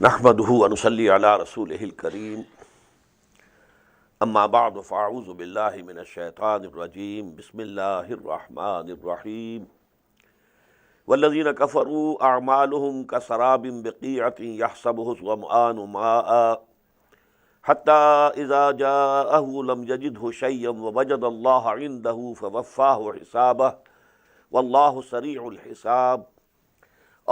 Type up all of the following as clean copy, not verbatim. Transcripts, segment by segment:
नहमदुहु व नुसल्ली अला रसूलिहिल करीम अम्मा बअद फ़अऊज़ु बिल्लाहि मिनश शैतानिर रजीम बिस्मिल्लाहिर रहमानिर रहीम वल्लज़ीना कफ़रू अअमालुहुम कसराबिन बिक़ीअतिन यहसबुहु ज़मआनु माअ हत्ता इज़ा जाअहु लम यजिदहु शय्यन व वजदल्लाह इंदहु फ़वफ़्फ़ाहु हिसाबहु वल्लाहु सरीउल हिसाब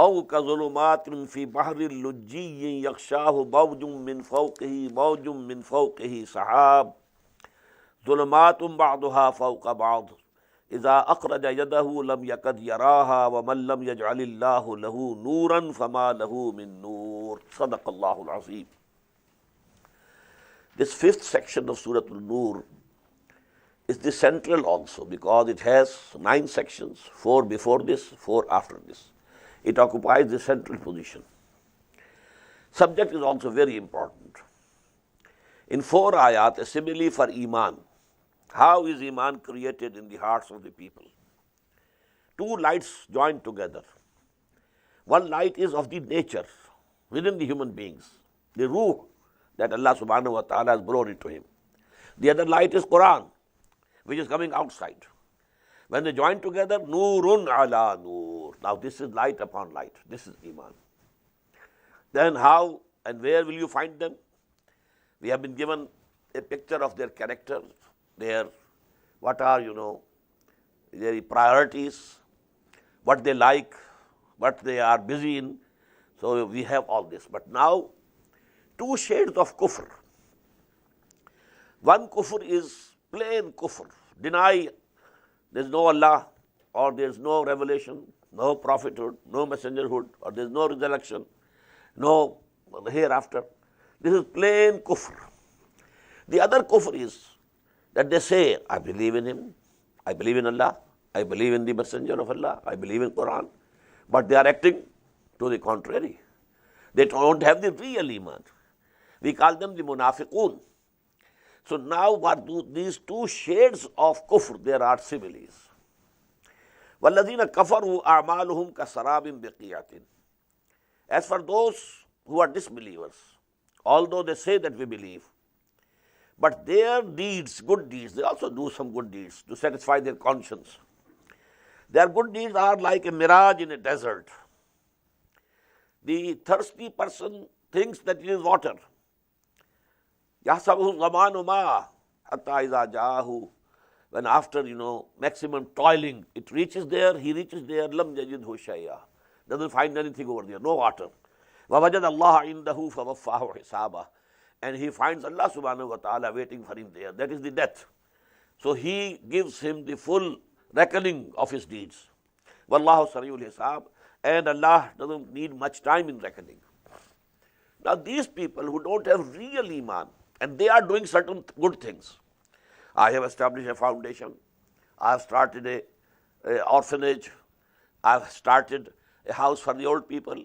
औ कज़ुलुमातिन फ़ी बहरिल लुज्जिय्यिन यग़शाहु मौजुम मिन फ़ौक़िही सहाब ज़ुलुमातुन बअदुहा फ़ौक़ बअद इज़ा अख़रज यदहु लम यकद यराहा व मन लम यजअलिल्लाहु लहू नूरन फ़मा लहू मिन नूर। सदक़ल्लाहुल अज़ीम। This fifth section of Surah An-Noor is the central also because it has 9 sections, 4 before this, 4 after this. It occupies the central position. Subject is also very important. In 4 ayat, a simile for Iman. How is Iman created in the hearts of the people? 2 lights joined together. One light is of the nature within the human beings, the ruh that Allah subhanahu wa ta'ala has blown into him. The other light is Quran, which is coming outside. When they join together, Noorun ala Noor. Now this is light upon light. This is Iman. Then how and where will you find them? We have been given a picture of their character, what are, their priorities, what they like, what they are busy in. So we have all this. But now, 2 shades of kufr. One kufr is plain kufr. Deny there is no Allah, or there is no revelation, no prophethood, no messengerhood, or there is no resurrection, no hereafter. This is plain kufr. The other kufr is that they say, I believe in him, I believe in Allah, I believe in the messenger of Allah, I believe in Quran, but they are acting to the contrary. They don't have the real Iman. We call them the munafiqun. So now what do these 2 shades of kufr, there are similes. وَالَّذِينَ كَفَرُوا أَعْمَالُهُمْ كَسَرَابٍ بِقِيَةٍ. As for those who are disbelievers, although they say that we believe, but their deeds, good deeds, they also do some good deeds to satisfy their conscience. Their good deeds are like a mirage in a desert. The thirsty person thinks that it is water. يَحْسَبُهُ الظَّمَانُ مَاءً حَتَّى إِذَا جَاءَهُ. When after, maximum toiling, it reaches there, he reaches there, لَمْ يَجِدْهُ شَيْئًا. Doesn't find anything over there, no water. وَوَجَدَ اللَّهَ عِنْدَهُ فَوَفَّاهُ حِسَابَهُ. And he finds Allah subhanahu wa ta'ala waiting for him there. That is the death. So he gives him the full reckoning of his deeds. وَاللَّهُ سَرِيعُ الْحِسَابِ. And Allah doesn't need much time in reckoning. Now these people who don't have real Iman, and they are doing certain good things. I have established a foundation. I have started a orphanage. I have started a house for the old people.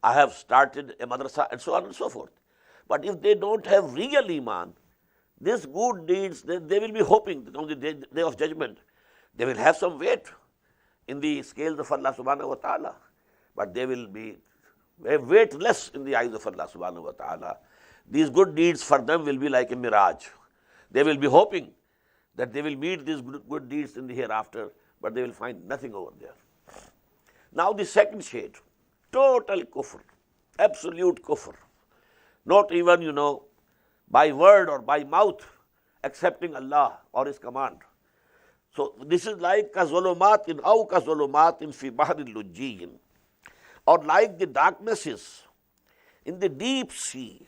I have started a madrasa, and so on and so forth. But if they don't have real Iman, these good deeds, they will be hoping that on the day of judgment, they will have some weight in the scales of Allah subhanahu wa ta'ala. But they will be weightless in the eyes of Allah subhanahu wa ta'ala. These good deeds for them will be like a mirage. They will be hoping that they will meet these good deeds in the hereafter, but they will find nothing over there. Now the second shade, total kufr, absolute kufr. Not even, by word or by mouth, accepting Allah or His command. So this is like kazulumatin aw kazulumatin fi bahril lujjiyin, or like the darknesses in the deep sea.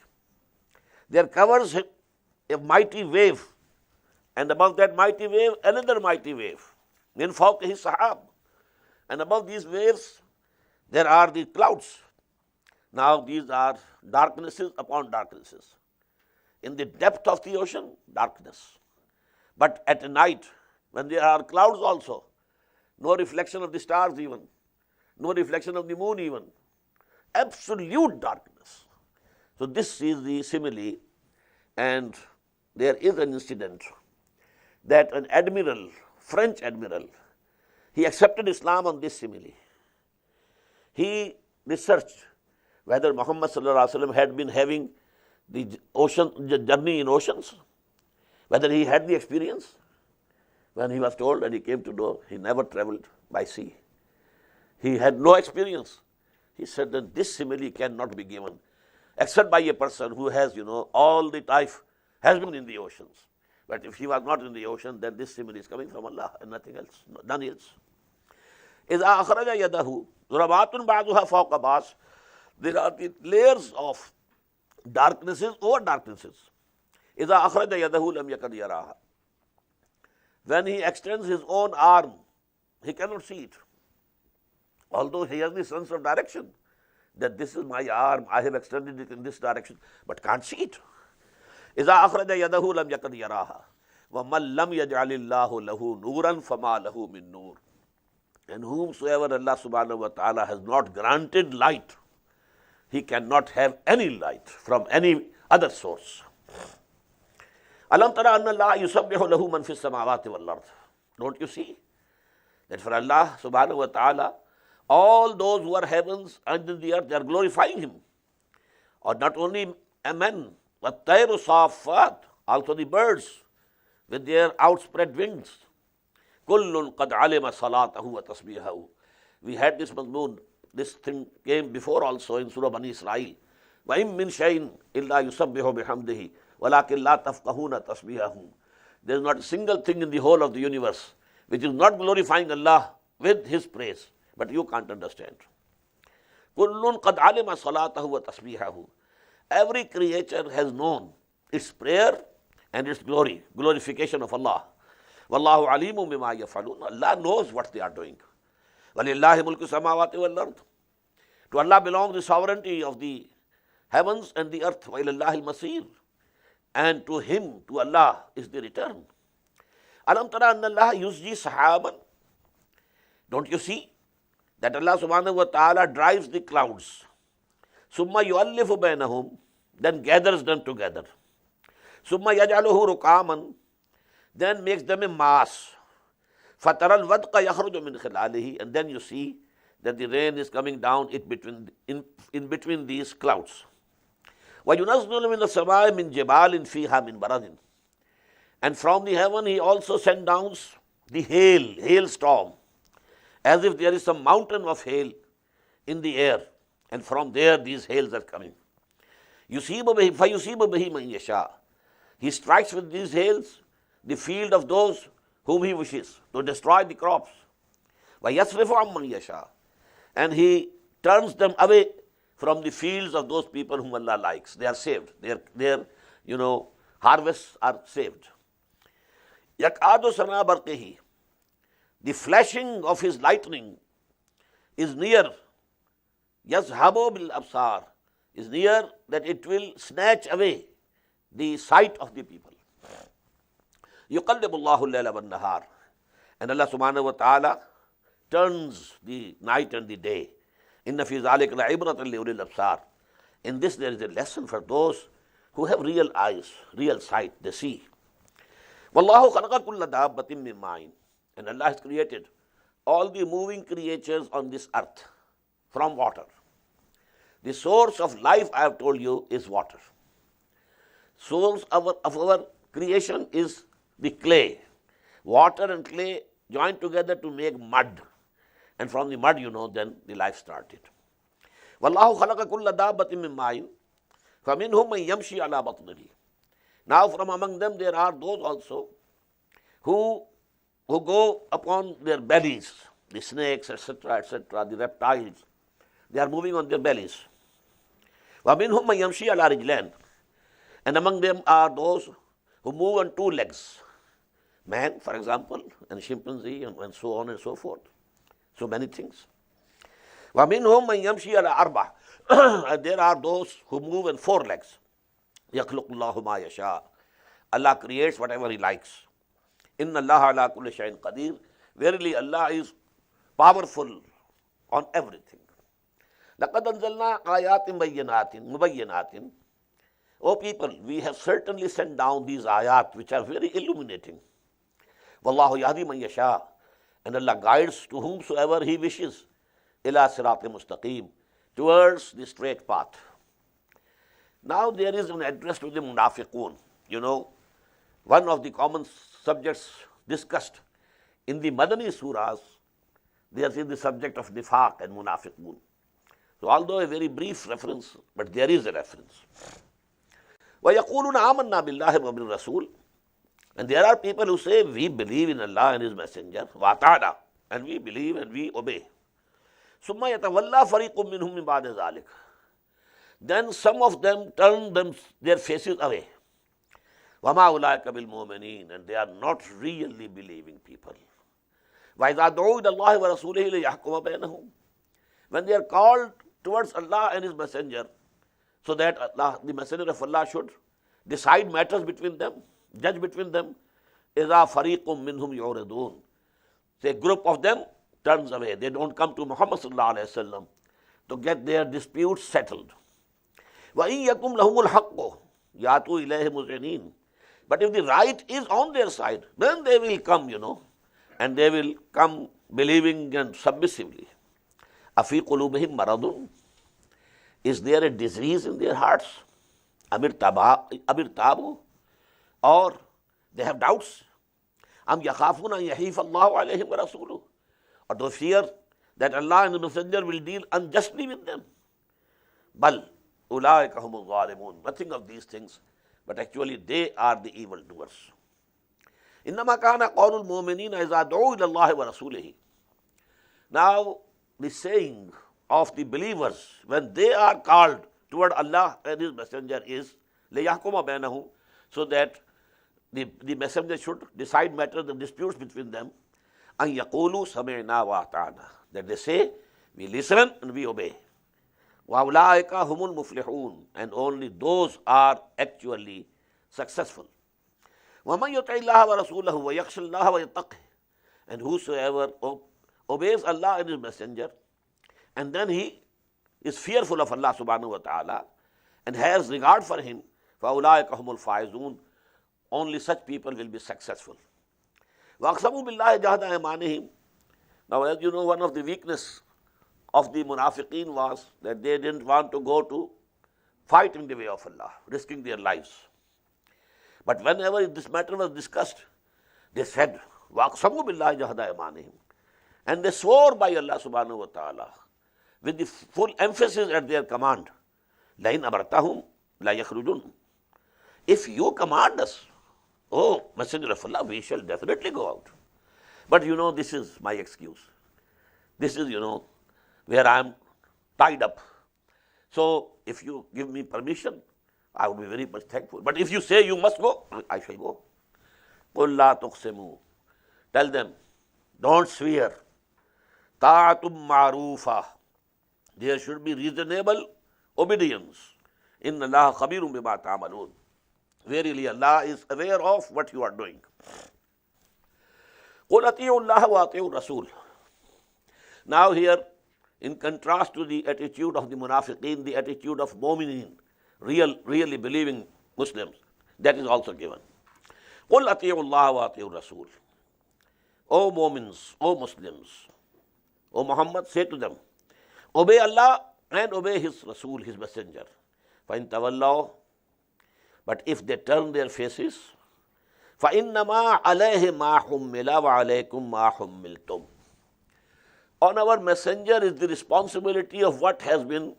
There covers a mighty wave, and above that mighty wave, another mighty wave. Min fawqihi sahab. And above these waves, there are the clouds. Now these are darknesses upon darknesses. In the depth of the ocean, darkness. But at night, when there are clouds also, no reflection of the stars even, no reflection of the moon even, absolute darkness. So this is the simile, and there is an incident that an admiral, French admiral, he accepted Islam on this simile. He researched whether Muhammad sallallahu alaihi wasallam had been having the journey in oceans, whether he had the experience. When he was told and he came to know, he never traveled by sea. He had no experience. He said that this simile cannot be given except by a person who has, all the life has been in the oceans. But if he was not in the ocean, then this simile is coming from Allah and nothing else, none else. إِذَا أَخْرَجَ يَدَهُ ظُلُمَاتٌ بَعْضُهَا فَوْقَ بَعْضٍ. There are the layers of darknesses over darknesses. إِذَا أَخْرَجَ يَدَهُ لَمْ يَكَدْ يَرَاهَا. When he extends his own arm, he cannot see it. Although he has the sense of direction, that this is my arm, I have extended it in this direction, but can't see it. إِذَا أَخْرَجَ يَدَهُ لَمْ يَكَدْ يَرَاهَا وَمَنْ لَمْ يَجْعَلِ اللَّهُ لَهُ نُورًا فَمَا لَهُ مِن نُور. And whomsoever Allah subhanahu wa ta'ala has not granted light, he cannot have any light from any other source. Alam tara anna Allah yusabbihu lahu man fis samawati wal ard. Don't you see that for Allah subhanahu wa ta'ala, all those who are heavens and in the earth, they are glorifying Him. Or not only Ameen, but tayru saffat, also the birds with their outspread wings. Kullun qad alima salatahu wa tasbihahu. We had this mazmoon, this thing came before also in Surah Bani Israel. Wa im min shay'in illa yusabbihu bihamdihi walakin la tafqahuna tasbihahum. There is not a single thing in the whole of the universe which is not glorifying Allah with His praise, but you can't understand. Kullun qad alima salatahu wa tasbihahu. Every creature has known its prayer and its glory, glorification of Allah. Wallahu alimun bima yaf'alun. Allah knows what they are doing. Walillahi mulku samawati wal ard. To Allah belongs the sovereignty of the heavens and the earth. Wa ilallahi al-masir. And to Him, to Allah, is the return. Alam tara anna Allah yusji sahaban. Don't you see that Allah subhanahu wa ta'ala drives the clouds? Summa yu'allifu bainahum, then gathers them together. Summa yaj'aluhu ruqaman, then makes them a mass. Fataral wadqa yakhruju min khilalihi, and then you see that the rain is coming down in between these clouds. وَيُنَزِّلُ مِنَ السَّمَاءِ مِنْ جِبَالٍ فِيهَا مِنْ بَرَدٍ. And from the heaven He also sent down the hailstorm, as if there is some mountain of hail in the air, and from there these hails are coming. فَيُصِيبُ بِهِ مَنْ يَشَاءُ. He strikes with these hails the field of those whom He wishes to destroy the crops. وَيَصْرِفُ عَمَّنْ يَشَاءُ. And He turns them away from the fields of those people whom Allah likes. They are saved. Their harvests are saved. يَكَادُ سَنَا بَرْقِهِ. The flashing of His lightning is near. يَذْهَبُ بِالْأَبْصَارِ. Is near that it will snatch away the sight of the people. يُقَلِّبُ اللَّهُ اللَّيْلَ وَالنَّهَارِ. And Allah subhanahu wa ta'ala turns the night and the day. إِنَّ فِي ذَلِكَ لَعِبْرَةً لِأُولِي الْأَبْصَارِ. In this there is a lesson for those who have real eyes, real sight, they see. وَاللَّهُ خَلَقَ كُلَّ دَابَّةٍ مِّن مَّاءٍ. And Allah has created all the moving creatures on this earth from water. The source of life, I have told you, is water. Source of our creation is the clay. Water and clay joined together to make mud. And from the mud, then the life started. وَاللَّهُ خَلَقَ كُلَّ دَابَّةٍ مِّن مَّاءٍ فَمِنْهُم مَّن يَمْشِي عَلَى بَطْنِهِ. Now from among them there are those also who go upon their bellies, the snakes, etc., the reptiles. They are moving on their bellies. وَمِنْهُم مَّن يَمْشِي عَلَى رِجْلَيْنِ. And among them are those who move on two legs. Man, for example, and chimpanzee, and so on and so forth. So many things. وَمِنْهُم مَّن يَمْشِي عَلَى أَرْبَعٍ. And there are those who move on four legs. يَخْلُقُ اللَّهُ مَا يَشَاءُ. Allah creates whatever He likes. Inna Allah ala kulli shay'in qadir. Verily Allah is powerful on everything. لَقَدْ أَنزَلْنَا آيَاتٍ مُبَيِّنَاتٍ. O people, we have certainly sent down these ayat which are very illuminating. وَاللَّهُ يَهْدِي مَن يَشَاءُ. And Allah guides to whomsoever He wishes. إِلَى صِرَاطٍ مُسْتَقِيمٍ. Towards the straight path. Now there is an address to the munafiqun. You know, one of the common subjects discussed in the Madani surahs, there is the subject of nifaq and munafiqun. So although a very brief reference, but there is a reference. وَيَقُولُونَ آمَنَّا بِاللَّهِ وَبِالرَّسُولِ. And there are people who say, we believe in Allah and His Messenger, وَأَطَعْنَا, and we believe and we obey. ثُمَّ يَتَوَلَّى فَرِيقٌ مِّنْهُم مِّن بَعْدِ ذَلِكَ. Then some of them turn their faces away. وَمَا أُولَٰئِكَ بِالْمُؤْمِنِينَ. And they are not really believing people. وَإِذَا دُعُوا إِلَى اللَّهِ وَرَسُولِهِ لِيَحْكُمَ بَيْنَهُم. When they are called towards Allah and His Messenger, so that Allah, the Messenger of Allah, should decide matters between them, judge between them, إِذَا فَرِيقٌ مِّنْهُمْ يُعْرِضُونَ. So a group of them turns away. They don't come to Muhammad sallallahu alayhi wa sallam to get their disputes settled. وَإِن يَكُمْ لَهُمُ الْحَقُّ يَأْتُوا إِلَيْهِ مُذْعِنِينَ. But if the right is on their side, then they will come, and they will come believing and submissively. أَفِي قُلُوبِهِمْ مَرَضٌ. Is there a disease in their hearts? أَمِ ارْتَابُوا. Or they have doubts. أَمْ يَخَافُونَ أَنْ يَحِيفَ اللَّهُ عَلَيْهِمْ وَرَسُولُهُ. Or they fear that Allah and the Messenger will deal unjustly with them. بَلْ أُولَٰئِكَ هُمُ الظَّالِمُونَ. Nothing of these things, but actually they are the evildoers. إِنَّمَا كَانَ قَوْلُ الْمُؤْمِنِينَ إِذَا دُعُوا إِلَى اللَّهِ وَرَسُولِهِ. Now, the saying of the believers when they are called toward Allah and His Messenger is لِيَحْكُمَ بَيْنَهُمْ, so that the Messenger should decide matters and disputes between them. أَن يَقُولُوا سَمِعْنَا وَأَطَعْنَا. That they say, we listen and we obey. وَأُولَٰئِكَ هُمُ الْمُفْلِحُونَ. And only those are actually successful. وَمَنْ يُطِعِ اللَّهَ وَرَسُولَهُ وَيَخْشَ اللَّهَ وَيَتَّقْهِ. And whosoever obeys Allah and His Messenger, and then he is fearful of Allah subhanahu wa ta'ala and has regard for Him, فَأُولَٰئِكَ هُمُ الْفَائِزُونَ. Only such people will be successful. وَأَقْسَمُوا بِاللَّهِ جَهْدَ أَيْمَانِهِمْ. Now, as you know, one of the weakness of the munafiqeen was that they didn't want to go to fight in the way of Allah, risking their lives. But whenever this matter was discussed, they said, وَأَقْسَمُوا بِاللَّهِ جَهْدَ أَيْمَانِهِمْ. And they swore by Allah subhanahu wa ta'ala with the full emphasis at their command, لَإِنْ أَمَرْتَهُمْ لَا يَخْرُجُونَ. If you command us, oh Messenger of Allah, we shall definitely go out. But this is my excuse. This is, where I am tied up. So if you give me permission, I would be very much thankful. But if you say you must go, I shall go. قُلْ لَا تُقْسِمُوا. Tell them, don't swear. طَاعَةٌ مَعْرُوفَةٌ. There should be reasonable obedience. إِنَّ اللَّهَ خَبِيرٌ بِمَا تَعْمَلُونَ. Verily Allah is aware of what you are doing. قُلْ أَطِيعُوا اللَّهَ وَأَطِيعُوا الرَّسُولَ. Now here, in contrast to the attitude of the munafiqeen, the attitude of mu'mineen, really believing Muslims, that is also given. قُلْ أَطِيعُوا اللَّهَ وَأَطِيعُوا الرَّسُولَ. O mu'mins, O Muslims, O Muhammad, say to them, obey Allah and obey His Rasul, His Messenger. فَإِن تَوَلَّوْا. But if they turn their faces, فَإِنَّمَا عَلَيْهِ مَا حُمِّلَ وَعَلَيْكُمْ مَا حُمِّلْتُمْ. On our Messenger is the responsibility of what has been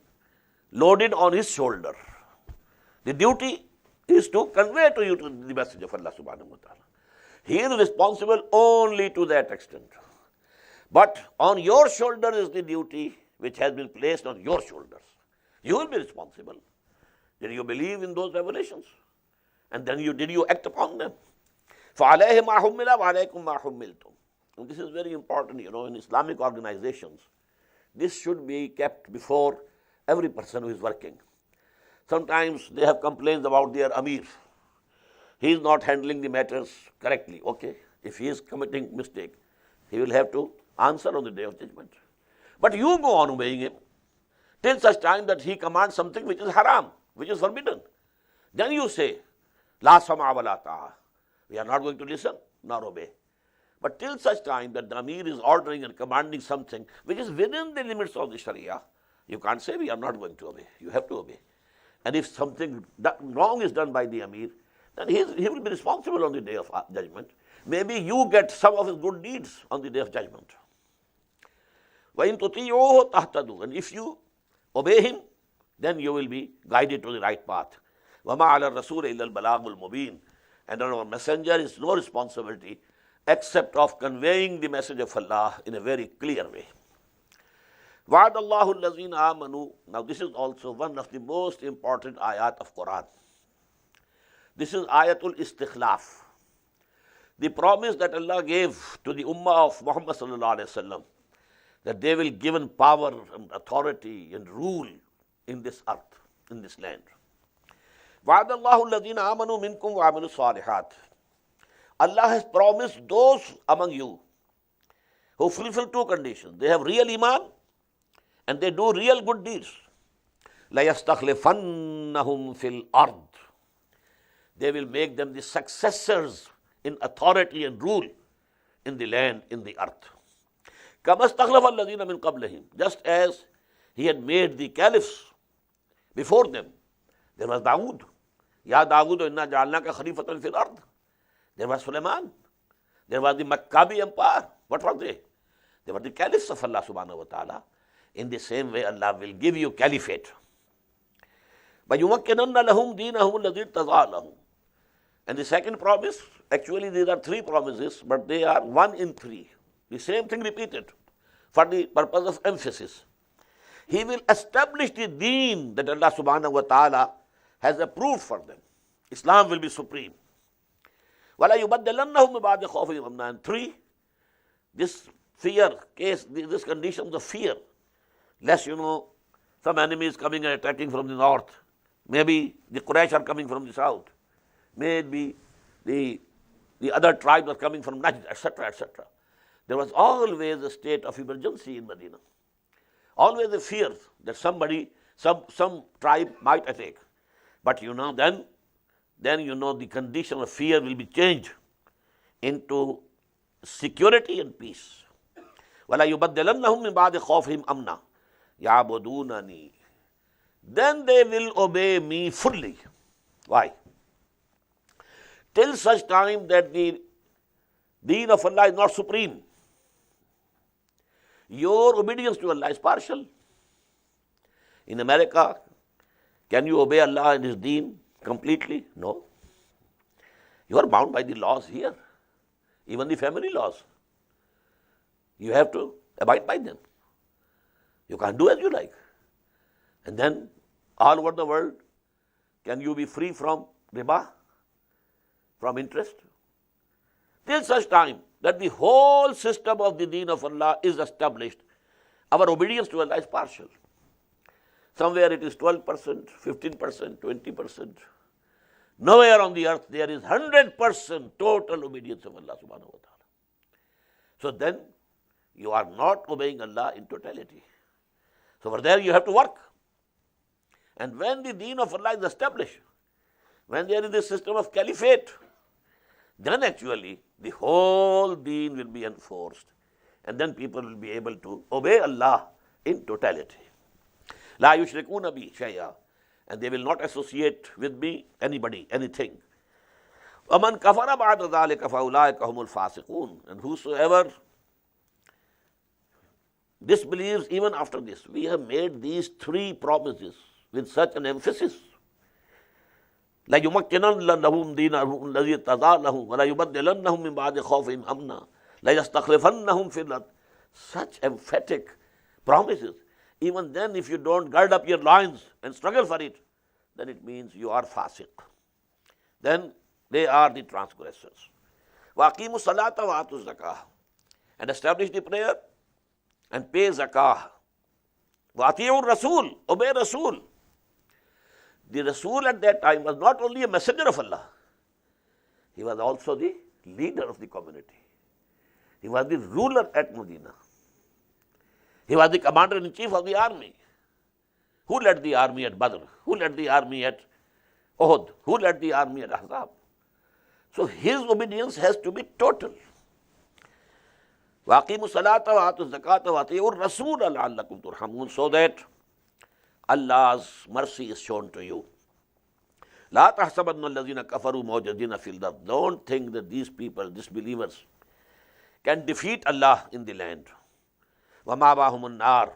loaded on his shoulder. The duty is to convey to you to the message of Allah subhanahu wa ta'ala. He is responsible only to that extent. But on your shoulder is the duty which has been placed on your shoulders. You will be responsible. Did you believe in those revelations? And then did you act upon them? فَعَلَيْهِ مَا حُمِّلَ وَعَلَيْكُمْ مَا حُمِّلْتُمْ. And this is very important, in Islamic organizations. This should be kept before every person who is working. Sometimes they have complaints about their Amir. He is not handling the matters correctly. Okay, if he is committing mistake, he will have to answer on the day of judgment. But you go on obeying him till such time that he commands something which is haram, which is forbidden. Then you say, La sama wa la ta'a. We are not going to listen nor obey. But till such time that the Amir is ordering and commanding something which is within the limits of the Sharia, you can't say we are not going to obey. You have to obey. And if something wrong is done by the Amir, then he will be responsible on the day of judgment. Maybe you get some of his good deeds on the day of judgment. وَإِن تُطِيعُوهُ تَهْتَدُوا. And if you obey him, then you will be guided to the right path. وَمَا عَلَى الرَّسُولِ إِلَّا الْبَلَاغُ الْمُبِينُ. And on our messenger is no responsibility except of conveying the message of Allah in a very clear way. وَعَدَ اللَّهُ الَّذِينَ آمَنُوا. Now this is also one of the most important ayat of Quran. This is ayatul istikhlaf. The promise that Allah gave to the ummah of Muhammad sallallahu alaihi wasallam, that they will be given power and authority and rule in this earth, in this land. وَعَدَ اللَّهُ الَّذِينَ آمَنُوا مِنْكُمْ وَعَمِلُوا الصَّالِحَاتِ. Allah has promised those among you who fulfill two conditions. They have real iman and they do real good deeds. لَيَسْتَخْلِفَنَّهُمْ فِي الْأَرْضِ. They will make them the successors in authority and rule in the land, in the earth. كَمَا اسْتَخْلَفَ الَّذِينَ مِنْ قَبْلِهِمْ. Just as he had made the caliphs before them. There was Dawood. Ya Dawood inna ja'alnaka khalifatan fil ard. There was Sulaiman. There was the Maccabi empire. What were they? They were the caliphs of Allah subhanahu wa ta'ala. In the same way, Allah will give you caliphate. وَيُمَكِّنَنَّ لَهُمْ دِينَهُمُ الَّذِي ارْتَضَىٰ لَهُمْ. And the second promise, actually there are three promises, but they are one in three. The same thing repeated for the purpose of emphasis. He will establish the deen that Allah subhanahu wa ta'ala has approved for them. Islam will be supreme. وَلَا يُبَدَّلَنَّهُمْ مِنْ بَعْدِ خَوْفِهِمْ أَمْنًا. And three, this fear case, this condition of fear, lest some enemy is coming and attacking from the north. Maybe the Quraysh are coming from the south. Maybe the other tribes are coming from Najd, etc., etc. There was always a state of emergency in Medina. Always a fear that somebody, some tribe might attack. But then the condition of fear will be changed into security and peace. وَلَا يُبَدِّلَنَّهُمْ مِنْ بَعْدِ خَوْفِهِمْ أَمْنًا يَعْبُدُونَنِي. Then they will obey me fully. Why? Till such time that the deen of Allah is not supreme. Your obedience to Allah is partial. In America, can you obey Allah and His deen completely? No. You are bound by the laws here, even the family laws. You have to abide by them. You can't do as you like. And then, all over the world, can you be free from riba, from interest? Till such time that the whole system of the deen of Allah is established, our obedience to Allah is partial. Somewhere it is 12%, 15%, 20%. Nowhere on the earth there is 100% total obedience of Allah subhanahu wa ta'ala. So then, you are not obeying Allah in totality. So over there you have to work. And when the deen of Allah is established, when there is a system of caliphate, then actually the whole deen will be enforced. And then people will be able to obey Allah in totality. La yushrikuna bi shay'a. And they will not associate with me anybody, anything. وَمَنْ كَفَرَ بَعْدَ ذَلِكَ فَأُولَٰئِكَ هُمُ الْفَاسِقُونَ. And whosoever disbelieves even after this, we have made these three promises with such an emphasis. لَيُمَكِّنَنَّ لَهُمْ دِينَهُمُ الَّذِي ارْتَضَىٰ لَهُمْ وَلَا يُبَدِّلَنَّهُمْ مِنْ بَعْدِ خَوْفِهِمْ أَمْنًا لَيَسْتَخْلِفَنَّهُمْ فِي الْأَرْضِ. Such emphatic promises. Even then, if you don't gird up your loins and struggle for it, then it means you are fasiq. Then they are the transgressors. وَأَقِيمُوا الصَّلَاةَ وَآتُوا الزَّكَاةَ. And establish the prayer and pay zakah. وَأَطِيعُوا الرَّسُولَ, obey Rasul. The Rasul at that time was not only a messenger of Allah, he was also the leader of the community. He was the ruler at Medina. He was the commander-in-chief of the army. Who led the army at Badr? Who led the army at Uhud? Who led the army at Ahzab? So his obedience has to be total. وَأَقِيمُوا الصَّلَاةَ وَآتُوا الزَّكَاةَ وَأَطِيعُوا الرَّسُولَ لَعَلَّكُمْ تُرْحَمُونَ, so that Allah's mercy is shown to you. لَا تَحْسَبَنَّ الَّذِينَ كَفَرُوا مُعْجِزِينَ فِي الْأَرْضِ, don't think that these people, disbelievers, can defeat Allah in the land. وَمَأْوَاهُمُ النَّارُ,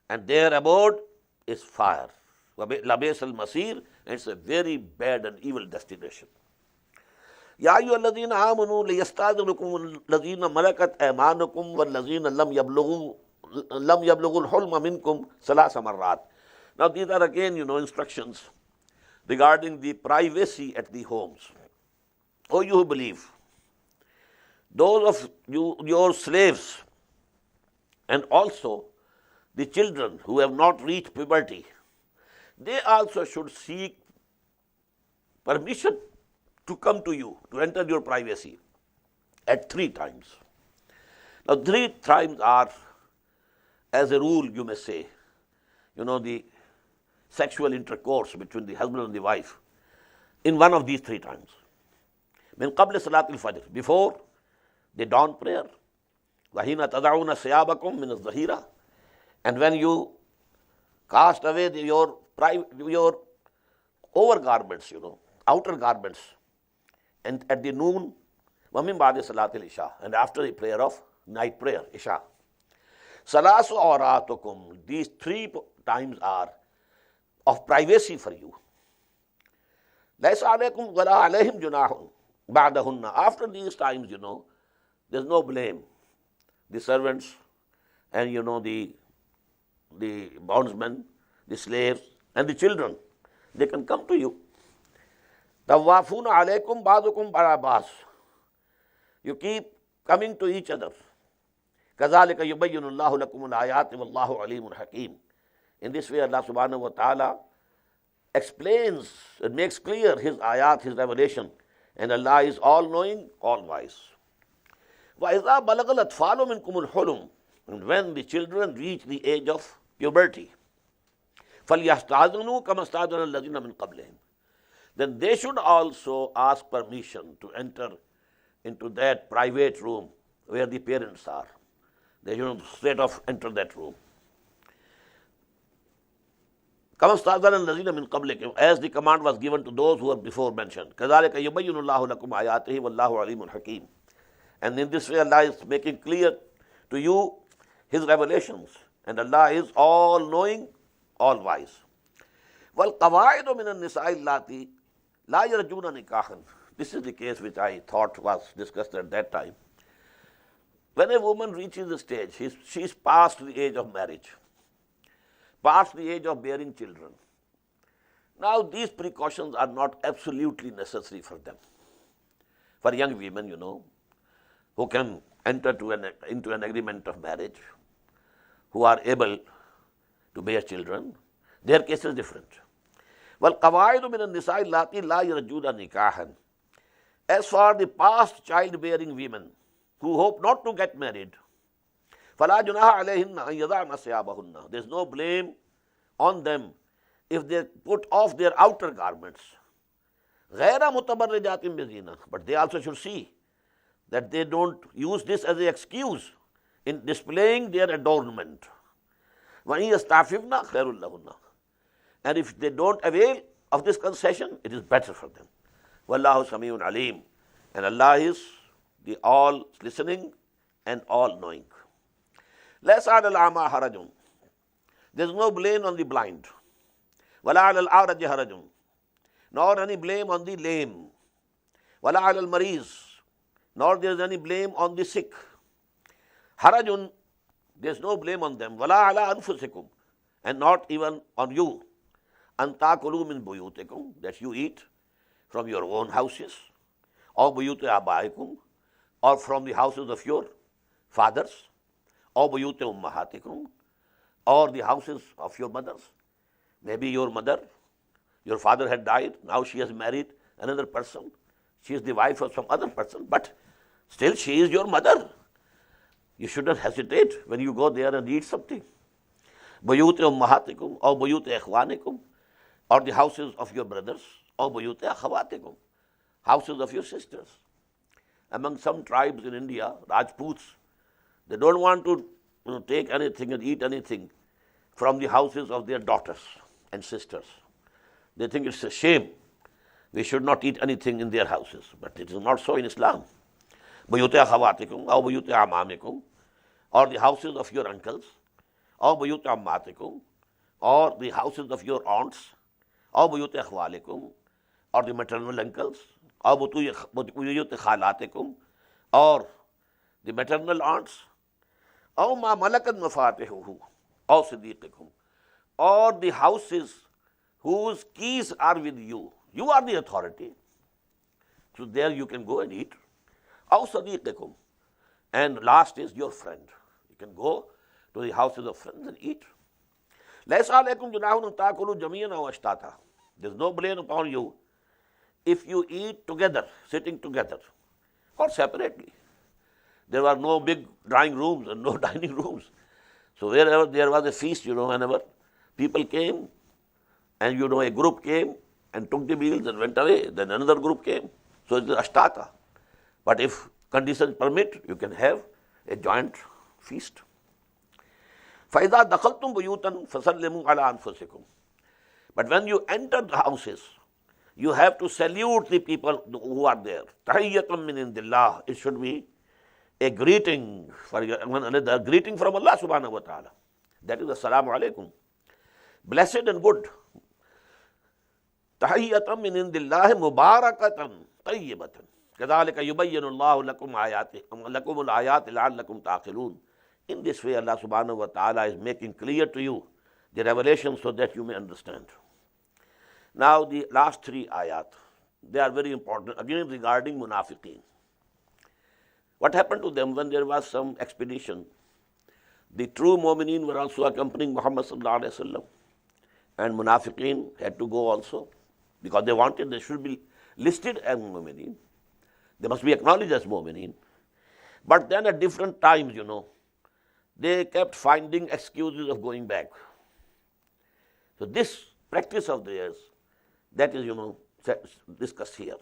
and their abode is fire. لَبِئْسَ الْمَصِيرُ, and it's a very bad and evil destination. يَا أَيُّهَا الَّذِينَ آمَنُوا لِيَسْتَأْذِنُكُمُ الَّذِينَ مَلَكَتْ أَيْمَانُكُمْ وَالَّذِينَ لَمْ يَبْلُغُوا الْحُلْمَ مِنْكُمْ ثَلَاثَ مَرَّاتٍ. Now these are again, instructions regarding the privacy at the homes. O you who believe, those of you, your slaves, and also the children who have not reached puberty, they also should seek permission to come to you, to enter your privacy at 3 times. Now 3 times are, as a rule, you may say, the sexual intercourse between the husband and the wife in one of these 3 times. Min qabl salatil fajr, before the dawn prayer, وَحِينَ تَضَعُونَ ثِيَابَكُمْ مِنَ الظَّهِيرَةِ, and when you cast away your overgarments, outer garments, and at the noon, وَمِن بَعْدِ صَلَاةِ الْعِشَاءِ, and after the prayer of night prayer, Isha. Salasu awratukum, these 3 times are of privacy for you. لَيْسَ عَلَيْكُمْ وَلَا عَلَيْهِمْ جُنَاحٌ بَعْدَهُنَّ, after these times, there's no blame. The servants and the bondsmen, the slaves, and the children, they can come to you. Tawafuna alaykum ba'dukum barabas, you keep coming to each other. Kazalika yubayyinu Allahu lakum al-ayati wallahu alimun hakim. In this way, Allah subhanahu wa ta'ala explains and makes clear His ayat, His revelation, and Allah is all-knowing, all-wise. وَإِذَا بَلَغَ الْأَطْفَالُ مِنْكُمُ الْحُلُمَ, and when the children reach the age of puberty, فَلْيَسْتَأْذِنُوا كَمَا اسْتَأْذَنَ الَّذِينَ مِنْ قَبْلِهِمْ, then they should also ask permission to enter into that private room where the parents are. They should straight off enter that room. كَمَا اسْتَأْذَنَ الَّذِينَ مِنْ قَبْلِكُمْ, as the command was given to those who were before mentioned. كَذَلِكَ يُبَيِّنُ اللَّهُ لَكُمْ آيَاتِهِ وَاللَّهُ عَلِيمٌ حَكِيمٌ. And in this way, Allah is making clear to you His revelations, and Allah is all-knowing, all-wise. وَالْقَوَاعِدُ مِنَ النِّسَاءِ اللَّاتِي لَا يَرْجُونَ نِكَاحًا. This is the case which I thought was discussed at that time. When a woman reaches the stage, she is past the age of marriage, past the age of bearing children. Now, these precautions are not absolutely necessary for them. For young women, who can enter into an agreement of marriage, who are able to bear children, their case is different. وَالْقَوَاعِدُ مِنَ النِّسَاءِ اللَّاتِي لَا يَرْجُونَ نِكَاحًا. As for the past childbearing women who hope not to get married, فَلَا جُنَاحَ عَلَيْهِنَّ أَنْ يَضَعْنَ ثِيَابَهُنَّ. There is no blame on them if they put off their outer garments. غَيْرَ مُتَبَرِّجَاتٍ بِزِينَةٍ, but they also should see that they don't use this as an excuse in displaying their adornment. وَإِنْ يَسْتَعْفِفْنَ خَيْرٌ لَهُنَّ, and if they don't avail of this concession, it is better for them. وَاللَّهُ سَمِيعٌ عَلِيمٌ, and Allah is the all-listening and all-knowing. لَيْسَ عَلَى الْأَعْمَى حَرَجٌ, there is no blame on the blind. وَلَا عَلَى الْأَعْرَجِ حَرَجٌ, nor any blame on the lame. وَلَا عَلَى الْمَرِيضِ, nor there is any blame on the sick. Harajun, there is no blame on them. وَلَا عَلَىٰ أَنفُسِكُمْ, and not even on you. أَن تَأْكُلُوا مِنْ بُيُوتِكُمْ, that you eat from your own houses, or بُيُوتِ آبَائِكُمْ, or from the houses of your fathers, or بُيُوتِ أُمَّهَاتِكُمْ, or the houses of your mothers. Maybe your mother, your father had died, now she has married another person. She is the wife of some other person, but still she is your mother. You shouldn't hesitate when you go there and eat something. Buyut ummahatikum or buyut ikhwanikum, or the houses of your brothers, or buyut akhawatikum, houses of your sisters. Among some tribes in India, Rajputs, they don't want to take anything and eat anything from the houses of their daughters and sisters. They think it's a shame. We should not eat anything in their houses. But it is not so in Islam. Buyut akhawatikum or buyut amamikum, or the houses of your uncles, or buyut ammatikum, or the houses of your aunts, or buyut akhwalikum, or the maternal uncles, or buyut khalatikum, or the maternal aunts, or ma malakat mafatihuhu, or siddiqikum, or the houses whose keys are with you. You are the authority. So there you can go and eat. Aw sadiqikum. And last is your friend. You can go to the houses of friends and eat. Laysa alaykum junahun an ta'kulu jami'an aw ashtata. There is no blame upon you if you eat together, sitting together, or separately. There were no big drawing rooms and no dining rooms. So wherever there was a feast, whenever people came, and a group came and took the meals and went away, then another group came. So it is ashtata. But if conditions permit, you can have a joint feast. فَإِذَا دَخَلْتُمْ بُيُوتًا فَسَلِّمُوا عَلَىٰ أَنفُسِكُمْ. But when you enter the houses, you have to salute the people who are there. تَحِيَّةً مِّنْ عِنْدِ اللَّهِ. It should be a greeting for one another, a greeting from Allah subhanahu wa ta'ala. That is assalamu alaikum. Blessed and good. تَحِيَّةً مِّنْ عِنْدِ اللَّهِ مُبَارَكَةً طَيِّبَةً كَذَلِكَ يُبَيِّنُ اللَّهُ لَكُمُ الْآيَاتِ لَعَلَّكُمْ تَعْقِلُونَ. In this way, Allah subhanahu wa ta'ala is making clear to you the revelation so that you may understand. Now the last three ayat, they are very important, again regarding munafiqeen. What happened to them when there was some expedition? The true mu'mineen were also accompanying Muhammad sallallahu alaihi wasallam, and munafiqeen had to go also, because they wanted they should be listed as mu'mineen. They must be acknowledged as mu'mineen. But then at different times, they kept finding excuses of going back. So this practice of theirs, that is, discussed here.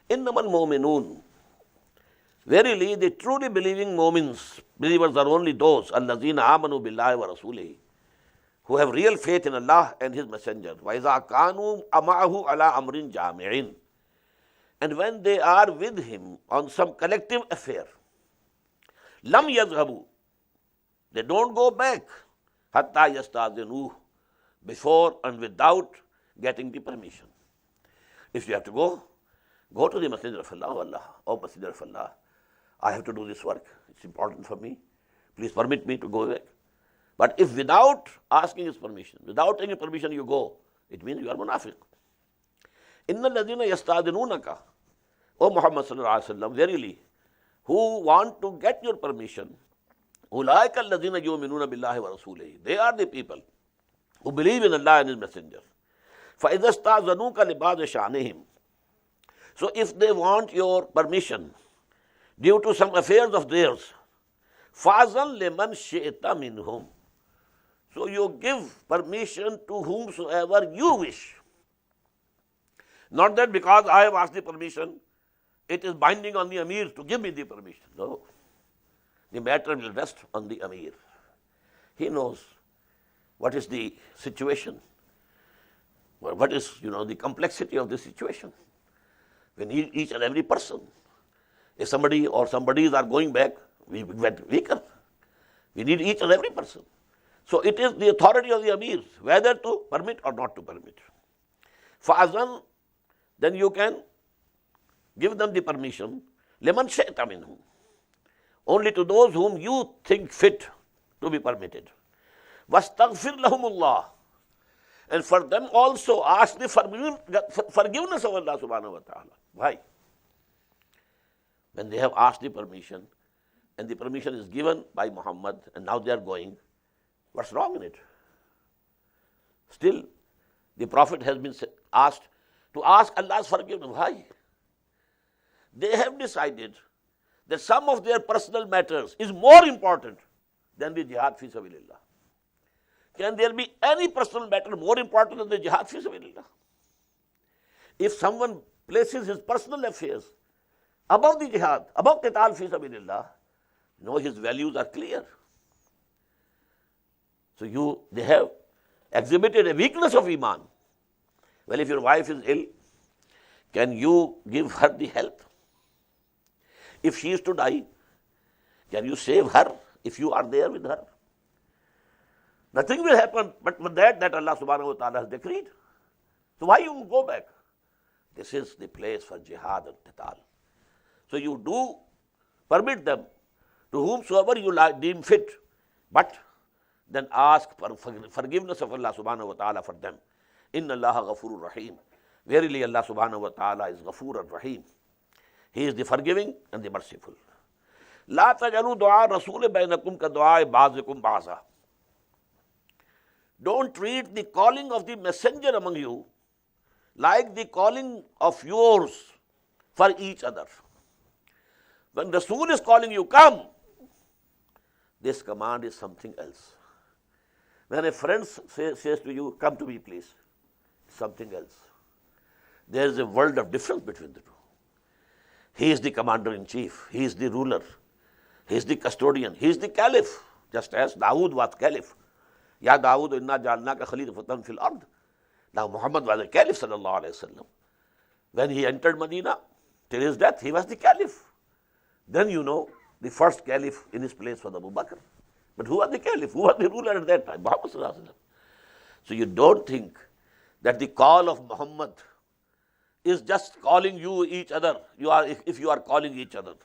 Innamal mu'minun. Verily, the truly believing believers are only those, allazina amanu billahi wa rasulihi, who have real faith in Allah and His Messenger. وَإِذَا كَانُوا أَمَعَهُ عَلَىٰ أَمْرٍ جَامِعٍ. And when they are with him on some collective affair, لَمْ يَذْهَبُوا. They don't go back حَتَّى يَسْتَأْذِنُوهُ, before and without getting the permission. If you have to go to the Messenger of Allah. Oh Messenger of Allah, I have to do this work. It's important for me. Please permit me to go back. But if without asking his permission, without any permission you go, it means you are munafiq. Inna alladhina yasta'dhinunaka, O Muhammad sallallahu alaihi wasallam, verily, who want to get your permission, ulaika alladhina yu'minuna billahi wa rasulihi. They are the people who believe in Allah and His Messenger. فَإِذَا اسْتَأْذَنُوكَ لِبَعْضِ شَأْنِهِمْ. So if they want your permission due to some affairs of theirs, فَأْذَنْ لِمَنْ شِئْتَ مِنْهُمْ. So you give permission to whomsoever you wish. Not that because I have asked the permission, it is binding on the Amir to give me the permission. No. The matter will rest on the Amir. He knows what is the situation, what is the complexity of the situation. We need each and every person. If somebody or somebodies are going back, we get weaker. We need each and every person. So it is the authority of the Amir whether to permit or not to permit. Fa'azan, then you can give them the permission. Liman shayta minhum, only to those whom you think fit to be permitted. Wastaghfir lahumullah, and for them also ask the forgiveness of Allah subhanahu wa ta'ala. Why? When they have asked the permission, and the permission is given by Muhammad, and now they are going, What's wrong in it? Still, the Prophet has been asked to ask Allah's forgiveness. Why? They have decided that some of their personal matters is more important than the jihad fi sabilillah. Can there be any personal matter more important than the jihad fi sabilillah? If someone places his personal affairs above the jihad, above qital fi sabilillah, no, his values are clear. So they have exhibited a weakness of iman. Well, if your wife is ill, can you give her the health? If she is to die, can you save her if you are there with her? Nothing will happen but with that Allah subhanahu wa ta'ala has decreed. So why you go back? This is the place for jihad and qital. So you do permit them to whomsoever you deem fit, but then ask for forgiveness of Allah subhanahu wa ta'ala for them. Inna Allaha ghafurur rahim. Verily Allah subhanahu wa ta'ala is ghafur ar-rahim. He is the forgiving and the merciful. La tajalu du'a rasul bainakum ka du'a ba'zikum ba'za. Don't treat the calling of the messenger among you like the calling of yours for each other. When Rasul is calling you, come, this command is something else. When a friend says to you, come to me please, something else. There is a world of difference between the two. He is the commander-in-chief, he is the ruler, he is the custodian, he is the caliph, just as Dawood was caliph. Ya Dawood inna ja'alnaka khalifatan fil ard. Now Muhammad was a caliph sallallahu alayhi wa sallam. When he entered Medina, till his death, he was the caliph. Then you know, the first caliph in his place was Abu Bakr. But who was the caliph? Who was the ruler at that time? Muhammad sallallahu alayhi wa sallam. So you don't think that the call of Muhammad is just calling you each other. If you are calling each other.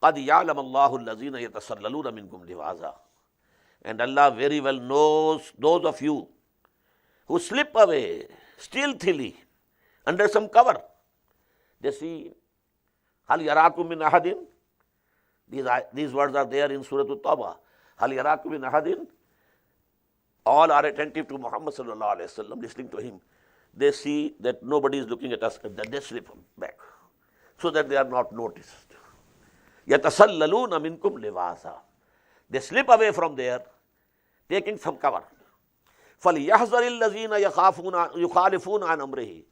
قَدْ يَعْلَمَ اللَّهُ الَّذِينَ يَتَسَلَّلُونَ مِنْكُمْ لِوَازًا. And Allah very well knows those of you who slip away stealthily under some cover. They see, هَلْ يَرَاكُمْ مِنْ أَحَدٍ. These words are there in Surah At-Tawbah. هَلْ يَرَاكُمْ مِنْ أَحَدٍ. All are attentive to Muhammad sallallahu alayhi wa sallam, listening to him. They see that nobody is looking at us, and then they slip back, so that they are not noticed. يَتَسَلَّلُونَ مِنْكُمْ لِوَازًا. They slip away from there, taking some cover. فَلْيَحْذَرِ الَّذِينَ يُخَالِفُونَ عَنْ أَمْرِهِ.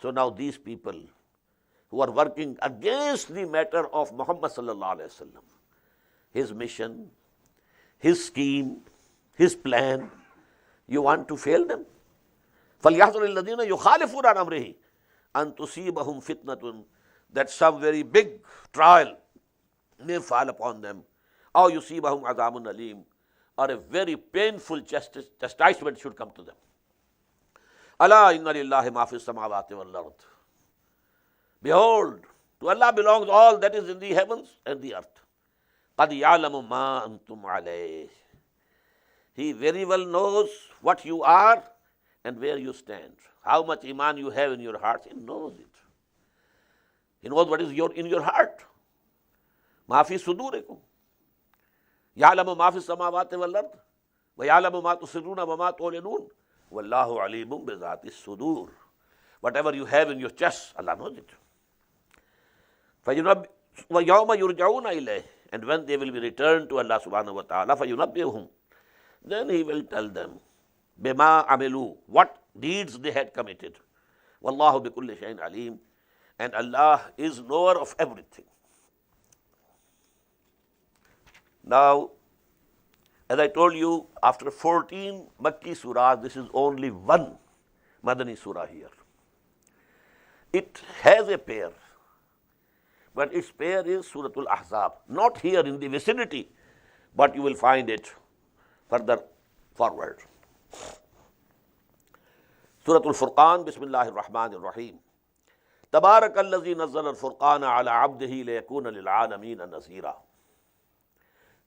So now these people who are working against the matter of Muhammad sallallahu alayhi wa sallam, his mission, his scheme, his plan, you want to fail them? فَلْيَحْذَرِ الَّذِينَ يُخَالِفُونَ عَنْ أَمْرِهِ أَن تُصِيبَهُمْ فِتْنَةٌ. That some very big trial may fall upon them. أَوْ يُصِيبَهُمْ عَذَابٌ أَلِيمٌ. Or a very painful chastisement should come to them. أَلَا إِنَّ لِلَّهِ مَا فِي السَّمَاوَاتِ وَالْأَرْضِ. Behold, to Allah belongs all that is in the heavens and the earth. قَدْ يَعْلَمُ مَا أَنْتُمْ عَلَيْهِ. He very well knows what you are and where you stand. How much iman you have in your heart, He knows it. He knows what is in your heart. مَا فِي صُدُورِكُمْ. يَعْلَمُ مَا فِي السَّمَاوَاتِ وَالْأَرْضِ وَيَعْلَمُ مَا تُسِرُّونَ وَمَا تُعْلِنُونَ وَاللَّهُ عَلِيمٌ بِذَاتِ الصُّدُورِ. Whatever you have in your chest, Allah knows it. وَيَوْمَ يُرْجَعُونَ إِلَيْهِ. And when they will be returned to Allah subhanahu wa ta'ala, فَيُنَبِّئُهُمْ. Then He will tell them, بِمَا عَمِلُوا, what deeds they had committed. وَاللَّهُ بِكُلِّ شَيْءٍ عَلِيمٌ. And Allah is knower of everything. Now, as I told you, after 14 Makki surahs, this is only one Madani surah here. It has a pair, but its pair is Suratul Ahzab. Not here in the vicinity, but you will find it further forward. Suratul Furqan, Bismillahir Rahmanir Rahim. Tabarakalladzi nazzala al-Furqana ala abdihi liyakuna lil'alamina nazira.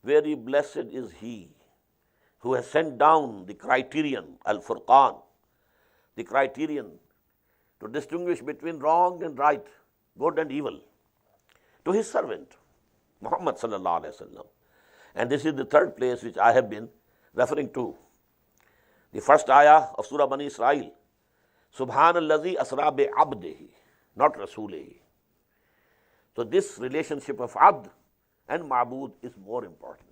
Very blessed is He who has sent down the criterion, Al-Furqan, the criterion to distinguish between wrong and right, good and evil, to His servant, Muhammad sallallahu alayhi wa sallam. And this is the third place which I have been referring to the first ayah of Surah Bani Israel, Subhanallazi asra bi abdihi, not rasulihi. So this relationship of abd and ma'bud is more important.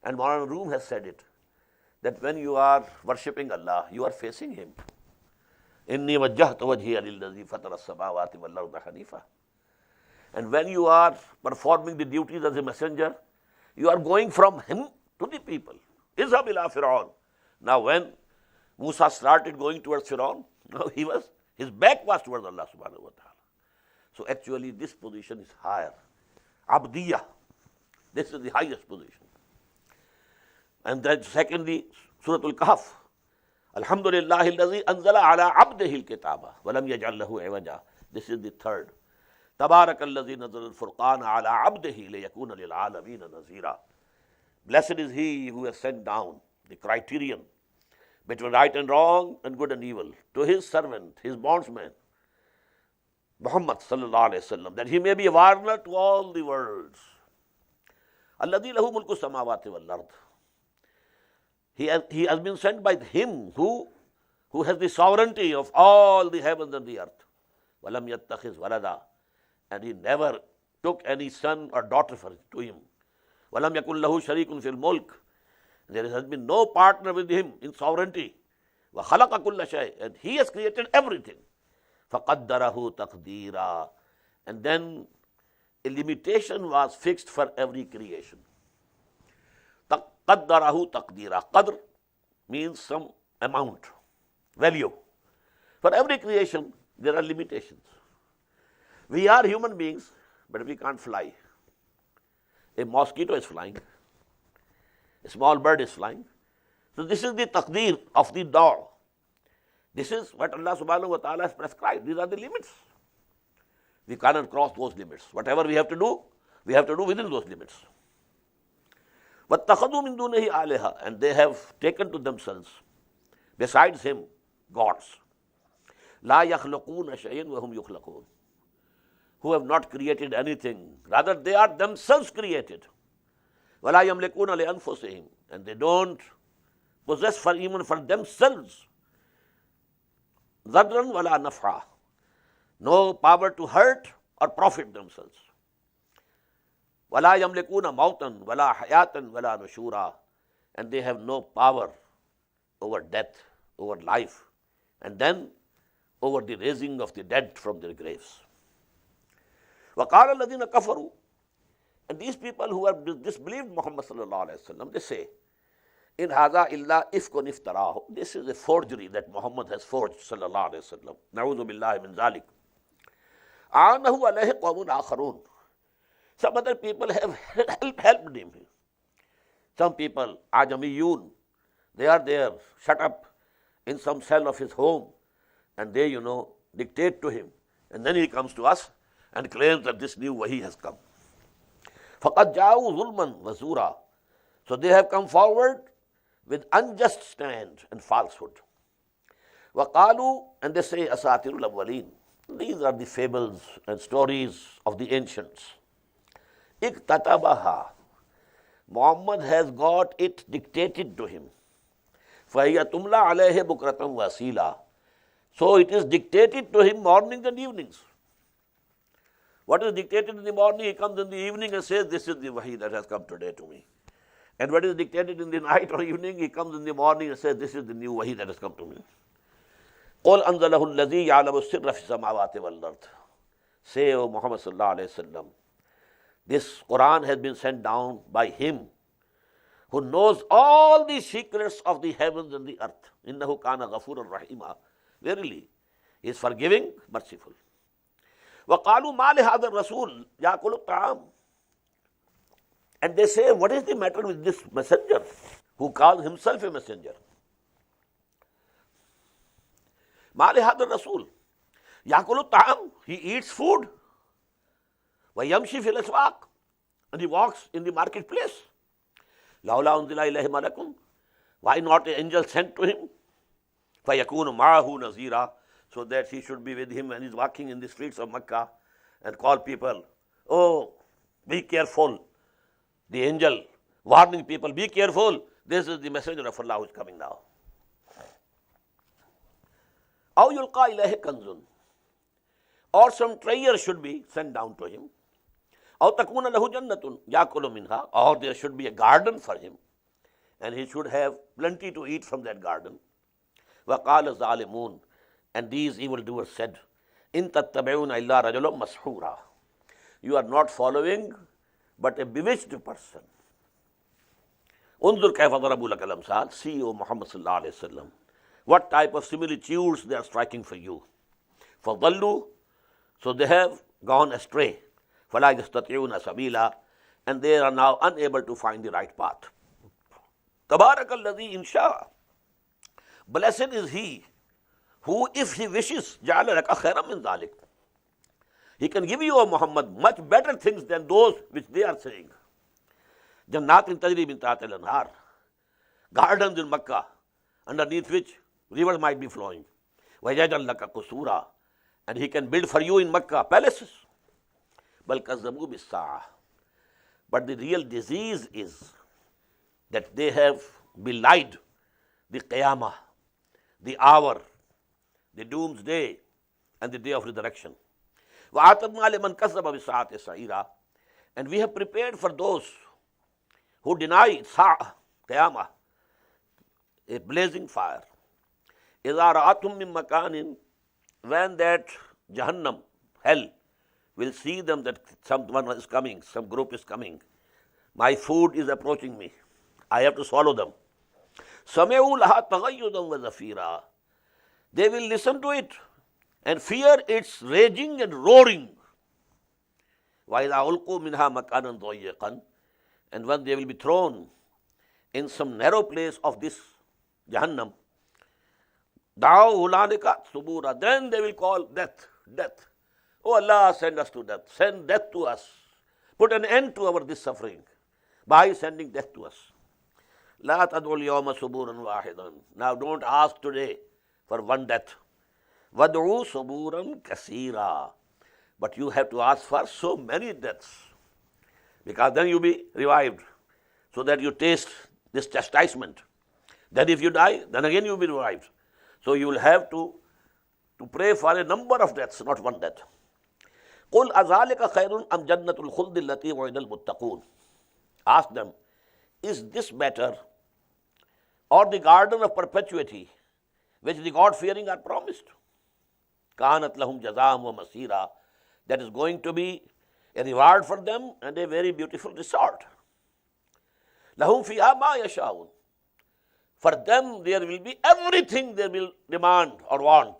And Maulana Room has said it, that when you are worshipping Allah, you are facing Him. Inni wajjahtu wajhiya lillazi fatara as-samawati wal arda hanifa. And when you are performing the duties as a messenger, you are going from him to the people. Izhab ila Fir'aun. Now when Musa started going towards Fir'aun, his back was towards Allah subhanahu wa ta'ala. So actually this position is higher. Abdiyah. This is the highest position. And then secondly, Surah Al-Kahf. Alhamdulillahi allazi anzala ala abdihi al-kitaba wa lam yaj'al lahu iwaja. This is the third. Tabarakallazi nazala al-furqana ala abdihi liyakuna lil alamina nazira. Blessed is he who has sent down the criterion between right and wrong and good and evil to his servant, his bondsman, Muhammad sallallahu alayhi wasallam, that he may be a warner to all the worlds. Alladhi lahu mulku samawati wal ard. He has been sent by him who has the sovereignty of all the heavens and the earth. Walam yattakhiz walada. And he never took any son or daughter to him. Walam yakun lahu sharikun fil mulk. There has been no partner with him in sovereignty. Wa khalaqa kulla shay. And he has created everything. Faqaddarahu taqdeera. And then a limitation was fixed for every creation. Qaddarahu taqdeera. Qadr means some amount, value. For every creation, there are limitations. We are human beings, but we can't fly. A mosquito is flying. A small bird is flying. So this is the taqdeer of the daw. This is what Allah subhanahu wa ta'ala has prescribed. These are the limits. We cannot cross those limits. Whatever we have to do within those limits. وَاتَّخَذُوا مِن دُونِهِ آلِهَةً. And they have taken to themselves, besides him, gods. لَا يَخْلُقُونَ شَيْئًا وَهُمْ يُخْلَقُونَ. Who have not created anything. Rather, they are themselves created. وَلَا يَمْلِكُونَ لِأَنفُسِهِمْ. And they don't possess even for themselves ضَرًّا وَلَا نَفْعًا. No power to hurt or profit themselves. وَلَا يَمْلِكُونَ مَوْتًا وَلَا حَيَاةً وَلَا نُشُورًا. And they have no power over death, over life, and then over the raising of the dead from their graves. وَقَالَ الَّذِينَ كَفَرُوا. And these people who have disbelieved Muhammad sallallahu alayhi wa sallam, they say, in هَذَا إِلَّا إِفْكٌ افْتَرَاهُ. This is a forgery that Muhammad has forged sallallahu alayhi wa sallam. نَعُوذُ بِاللَّهِ مِنْ ذَلِكَ. أَعَانَهُ عَلَيْهِ قَوْمٌ آخَرُونَ. Some other people have helped him. Some people, Ajamiyun, they are there, shut up in some cell of his home, and they, dictate to him. And then he comes to us and claims that this new wahi has come. فَقَدْ جَاءُوا ظُلْمًا وَزُورًا. So they have come forward with unjust stand and falsehood. وَقَالُوا. And they say, أَسَاطِيرُ الْأَوَّلِينَ. These are the fables and stories of the ancients. اِكْتَتَبَهَا. Muhammad has got it dictated to him. فَهِيَ تُمْلَى عَلَيْهِ بُكْرَةً وَأَصِيلًا. So it is dictated to him mornings and evenings. What is dictated in the morning, he comes in the evening and says, this is the wahi that has come today to me. And what is dictated in the night or evening, he comes in the morning and says, this is the new wahi that has come to me. قُلْ أَنزَلَهُ الَّذِي يَعْلَمُ السِّرَّ فِي السَّمَاوَاتِ وَالْأَرْضِ. Say, O Muhammad sallallahu alayhi wa sallam, this Quran has been sent down by him who knows all the secrets of the heavens and the earth. إِنَّهُ كَانَ غَفُورًا رَحِيمًا. Verily, he is forgiving, merciful. وَقَالُوا مَا لِهَذَا الرَّسُولِ يَأْكُلُ الطَّعَامَ. And they say, what is the matter with this messenger who calls himself a messenger? مَا لِهَذَا الرَّسُولِ يَأْكُلُ الطَّعَامَ. He eats food. وَيَمْشِي فِي الْأَسْوَاقِ. And he walks in the marketplace. لَوْلَا أُنزِلَ إِلَيْهِ مَلَكٌ. Why not an angel sent to him? فَيَكُونُ مَعَهُ نَذِيرًا. So that he should be with him when he's walking in the streets of Mecca and call people, oh, be careful. The angel warning people, be careful. This is the messenger of Allah who is coming now. أَوْ يُلْقَى إِلَيْهِ كَنْزٌ, or some treasure should be sent down to him. أَوْ تَكُونَ لَهُ جَنَّةٌ يَأْكُلُ مِنْهَا, or there should be a garden for him, and he should have plenty to eat from that garden. وَقَالَ الظَّالِمُونَ, and these evildoers said, إِن تَتَّبِعُونَ إِلَّا رَجُلًا مَسْحُورًا, you are not following but a bewitched person. Unzur kayfa darabu laka al-amsal, see, O Muhammad sallallahu alayhi wa sallam, what type of similitudes they are striking for you. فَضَلُّوا, so they have gone astray. فَلَا يَسْتَطِعُونَ سَبِيلًا, and they are now unable to find the right path. تَبَارَكَ الَّذِي إِنْ شَاءَ, blessed is he who, if he wishes, جَعَلَ لَكَ خَيْرًا مِنْ ذَلِكَ, he can give you, O Muhammad, much better things than those which they are saying. Jannatin tajri min tahtiha al-anhar, gardens in Makkah, underneath which rivers might be flowing. وَيَجْعَلْ لَكَ قُصُورًا, and he can build for you in Makkah palaces. بَلْ كَذَّبُوا بِالسَّاعَةِ, but the real disease is that they have belied the Qiyamah, the hour, the doomsday, and the day of resurrection. وَآتَدْنَا لِمَنْ كَذَّبَ بِالسَّاعَةِ سَعِيرًا, and we have prepared for those who deny Qiyamah a blazing fire. إِذَا رَأَتْهُم مِّن مَّكَانٍ, when that Jahannam, hell, will see them that someone is coming, some group is coming, my food is approaching me, I have to swallow them. سَمِعُوا لَهَا تَغَيُّظًا وَزَفِيرًا, they will listen to it and fear its raging and roaring. وَإِذَا أُلْقُوا مِنْهَا مَكَانًا ضَيِّقًا, and when they will be thrown in some narrow place of this Jahannam, دَعَوْا هُنَالِكَ ثُبُورًا, then they will call death, death. Oh Allah, send us to death, send death to us, put an end to our this suffering by sending death to us. لَا تَدْعُوا الْيَوْمَ ثُبُورًا وَاحِدًا, now don't ask today for one death. وَدْعُوا ثُبُورًا كَثِيرًا, but you have to ask for so many deaths, because then you'll be revived, so that you taste this chastisement. Then if you die, then again you'll be revived. So you will have to pray for a number of deaths, not one death. قُلْ أَذَلِكَ خَيْرٌ أَمْ جَنَّةُ الْخُلْدِ الَّتِي وَعِدَ الْمُتَّقُونَ, ask them, is this better, or the garden of perpetuity which the God-fearing are promised? كَانَتْ لَهُمْ جَزَاءً وَمَصِيرًا, that is going to be a reward for them and a very beautiful resort. لَهُمْ فِيهَا مَا يَشَاءُونَ, for them there will be everything they will demand or want.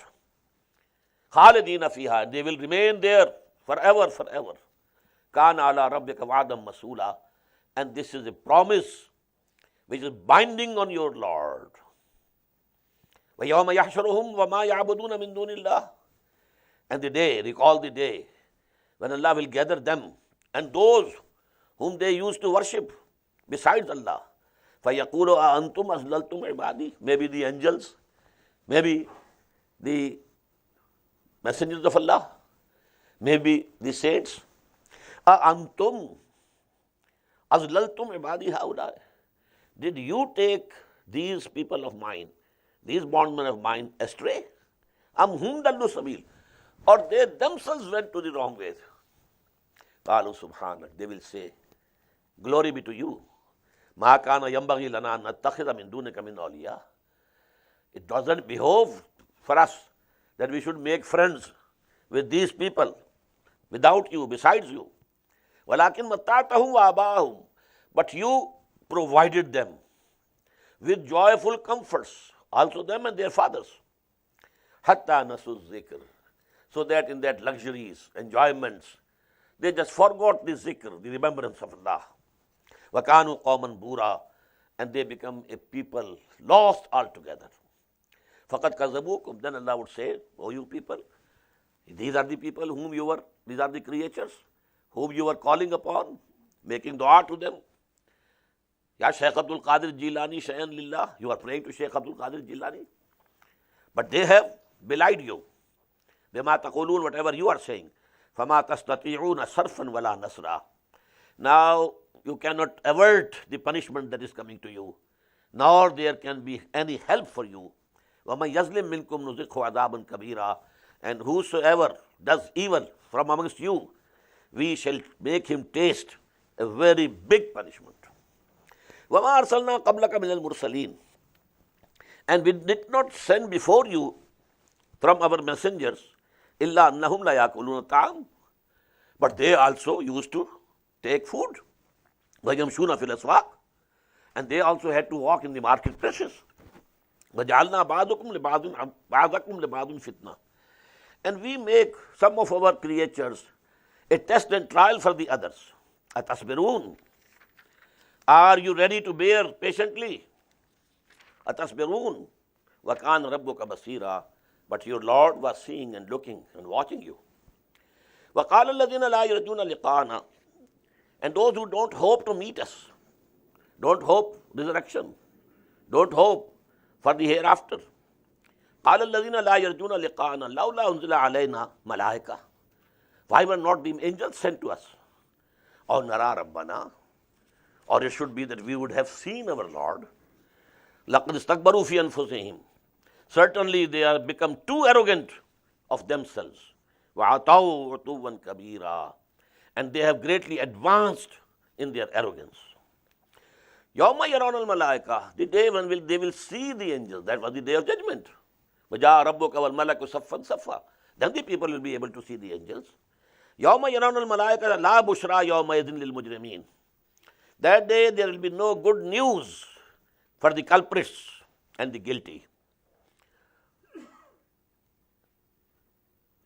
خَالِدِينَ فِيهَا, they will remain there forever, forever. كَانَ عَلَىٰ رَبِّكَ وَعْدًا مَسْئُولًا, and this is a promise which is binding on your Lord. وَيَوْمَ يَحْشُرُهُمْ وَمَا يَعْبُدُونَ مِن دُونِ اللَّهِ, and the day, recall the day, when Allah will gather them and those whom they used to worship besides Allah. فَيَقُولُ أَأَنْتُمْ أَضْلَلْتُمْ عِبَادِي, maybe the angels, maybe the messengers of Allah, maybe the saints. أَأَنْتُمْ أَضْلَلْتُمْ عِبَادِي هَؤُلَاءِ, did you take these people of mine, these bondmen of mine, astray? أَمْ هُمْ ضَلُّوا السَّبِيلَ, or they themselves went to the wrong way? قَالُوا سُبْحَانَكَ, they will say, glory be to you. مَا كَانَ يَنْبَغِي لَنَا أَن نَتَّخِذَ مِن دُونِكَ مِنْ أَوْلِيَاءَ, it doesn't behove for us that we should make friends with these people without you, besides you. وَلَكِنْ مَتَّعْتَهُمْ وَآبَاءَهُمْ, but you provided them with joyful comforts, also them and their fathers. حَتَّى نَسُوا الذِّكْرَ, so that in that luxuries, enjoyments, they just forgot the zikr, the remembrance of Allah. وَكَانُوا قَوْمًا بُورًا, and they become a people lost altogether. فَقَدْ كَذَّبُوكُمْ, then Allah would say, oh you people, these are the people whom you were, these are the creatures whom you were calling upon, making dua to them. Ya Shaykh Abdul Qadir Jilani Shayan Lillah, you are praying to Shaykh Abdul Qadir Jilani, but they have belied you. بِمَا تَقُولُونَ, whatever you are saying. فَمَا تَسْتَطِيعُونَ صَرْفًا وَلَا نَصْرًا, now you cannot avert the punishment that is coming to you. nor there can be any help for you. وَمَنْ يَظْلِمْ مِنْكُمْ نُذِقْهُ عَذَابًا كَبِيرًا. And whosoever does evil from amongst you, we shall make him taste a very big punishment. وَمَا أَرْسَلْنَا قَبْلَكَ مِنَ الْمُرْسَلِينَ. And we did not send before you from our messengers, إِلَّا أَنَّهُمْ لَا يَأْكُلُونَ الطَّعَامَ. But they also used to take food. وَيَمْشُونَ فِي الْأَسْوَاقِ. And they also had to walk in the marketplaces. وَجَعَلْنَا بَعْضَكُمْ لِبَعْضٍ فِتْنَةً. And we make some of our creatures a test and trial for the others. أَتَصْبِرُونَ. Are you ready to bear patiently? أَتَصْبِرُونَ. وَكَانَ رَبُّكَ بَصِيرًا. But your Lord was seeing and looking and watching you. وَقَالَ الَّذِينَ لَا يَرْجُونَ لِقَاءَنَا. And those who don't hope to meet us, don't hope resurrection, don't hope for the hereafter. قَالَ الَّذِينَ لَا يَرْجُونَ لِقَاءَنَا لَوْلَا أُنزِلَ عَلَيْنَا مَلَائِكَةٌ. Why were not the angels sent to us? أَوْ نَرَى رَبَّنَا. Or it should be that we would have seen our Lord. لَقَدْ اسْتَكْبَرُوا فِي أَنفُسِهِمْ. Certainly they are become too arrogant of themselves. وَعَتَوْا عُتُوًّا كَبِيرًا. And they have greatly advanced in their arrogance. يَوْمَ يَرَوْنَ الْمَلَائِكَةَ. The day when they will see the angels. That was the day of judgment. وَجَاءَ رَبُّكَ وَالْمَلَكُ صَفًّا صَفًّا. Then the people will be able to see the angels. يَوْمَ يَرَوْنَ الْمَلَائِكَةَ لَا بُشْرَى يَوْمَئِذٍ لِلْمُجْرِمِينَ. That day there will be no good news for the culprits and the guilty.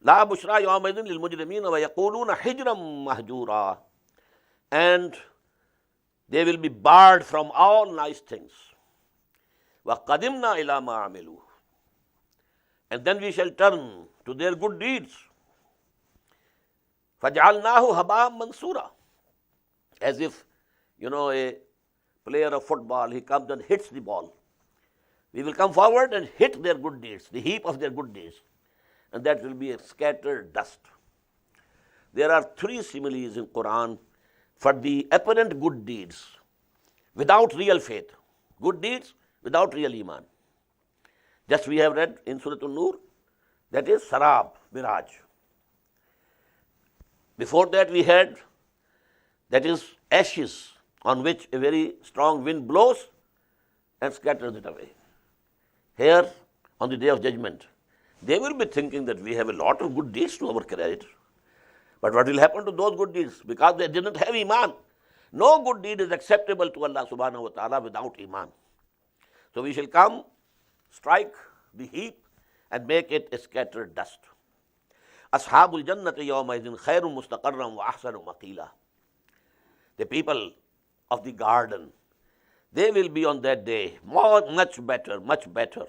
لَا بُشْرَى يَوْمَئِذٍ لِلْمُجْرِمِينَ وَيَقُولُونَ حِجْرًا مَهْجُورًا. And they will be barred from all nice things. وَقَدِمْنَا إِلَى مَا عَمِلُوا. And then we shall turn to their good deeds. فَجَعَلْنَاهُ هَبَاءً مَنْصُورًا. As if, a player of football, he comes and hits the ball. We will come forward and hit their good deeds, the heap of their good deeds. And that will be a scattered dust. There are 3 similes in Quran for the apparent good deeds without real faith. Good deeds without real iman. Just we have read in Surah NOOR, that is sarab, mirage. Before that we had, that is ashes on which a very strong wind blows and scatters it away. Here, on the day of judgment, they will be thinking that we have a lot of good deeds to our credit. But what will happen to those good deeds? Because they didn't have iman. No good deed is acceptable to Allah subhanahu wa ta'ala without iman. So we shall come, strike the heap and make it a scattered dust. Ashabul jannati yawmaidin khairun mustaqarran wa ahsanu maqila. The people of the garden, they will be on that day much better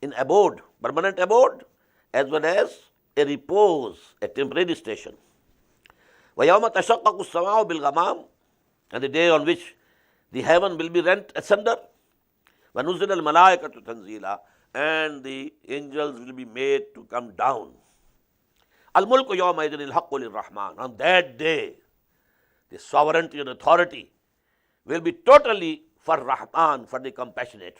in abode, permanent abode, as well as a repose, a temporary station. وَيَوْمَ تَشَقَّقُ السَّمَاءُ بِالْغَمَامِ. And the day on which the heaven will be rent asunder. وَنُزِّلَ الْمَلَائِكَةُ تَنزِيلًا. And the angels will be made to come down. الْمُلْكُ يَوْمَئِذٍ الْحَقُّ لِلرَّحْمَنِ. On that day, the sovereignty and authority will be totally for Rahman, for the compassionate.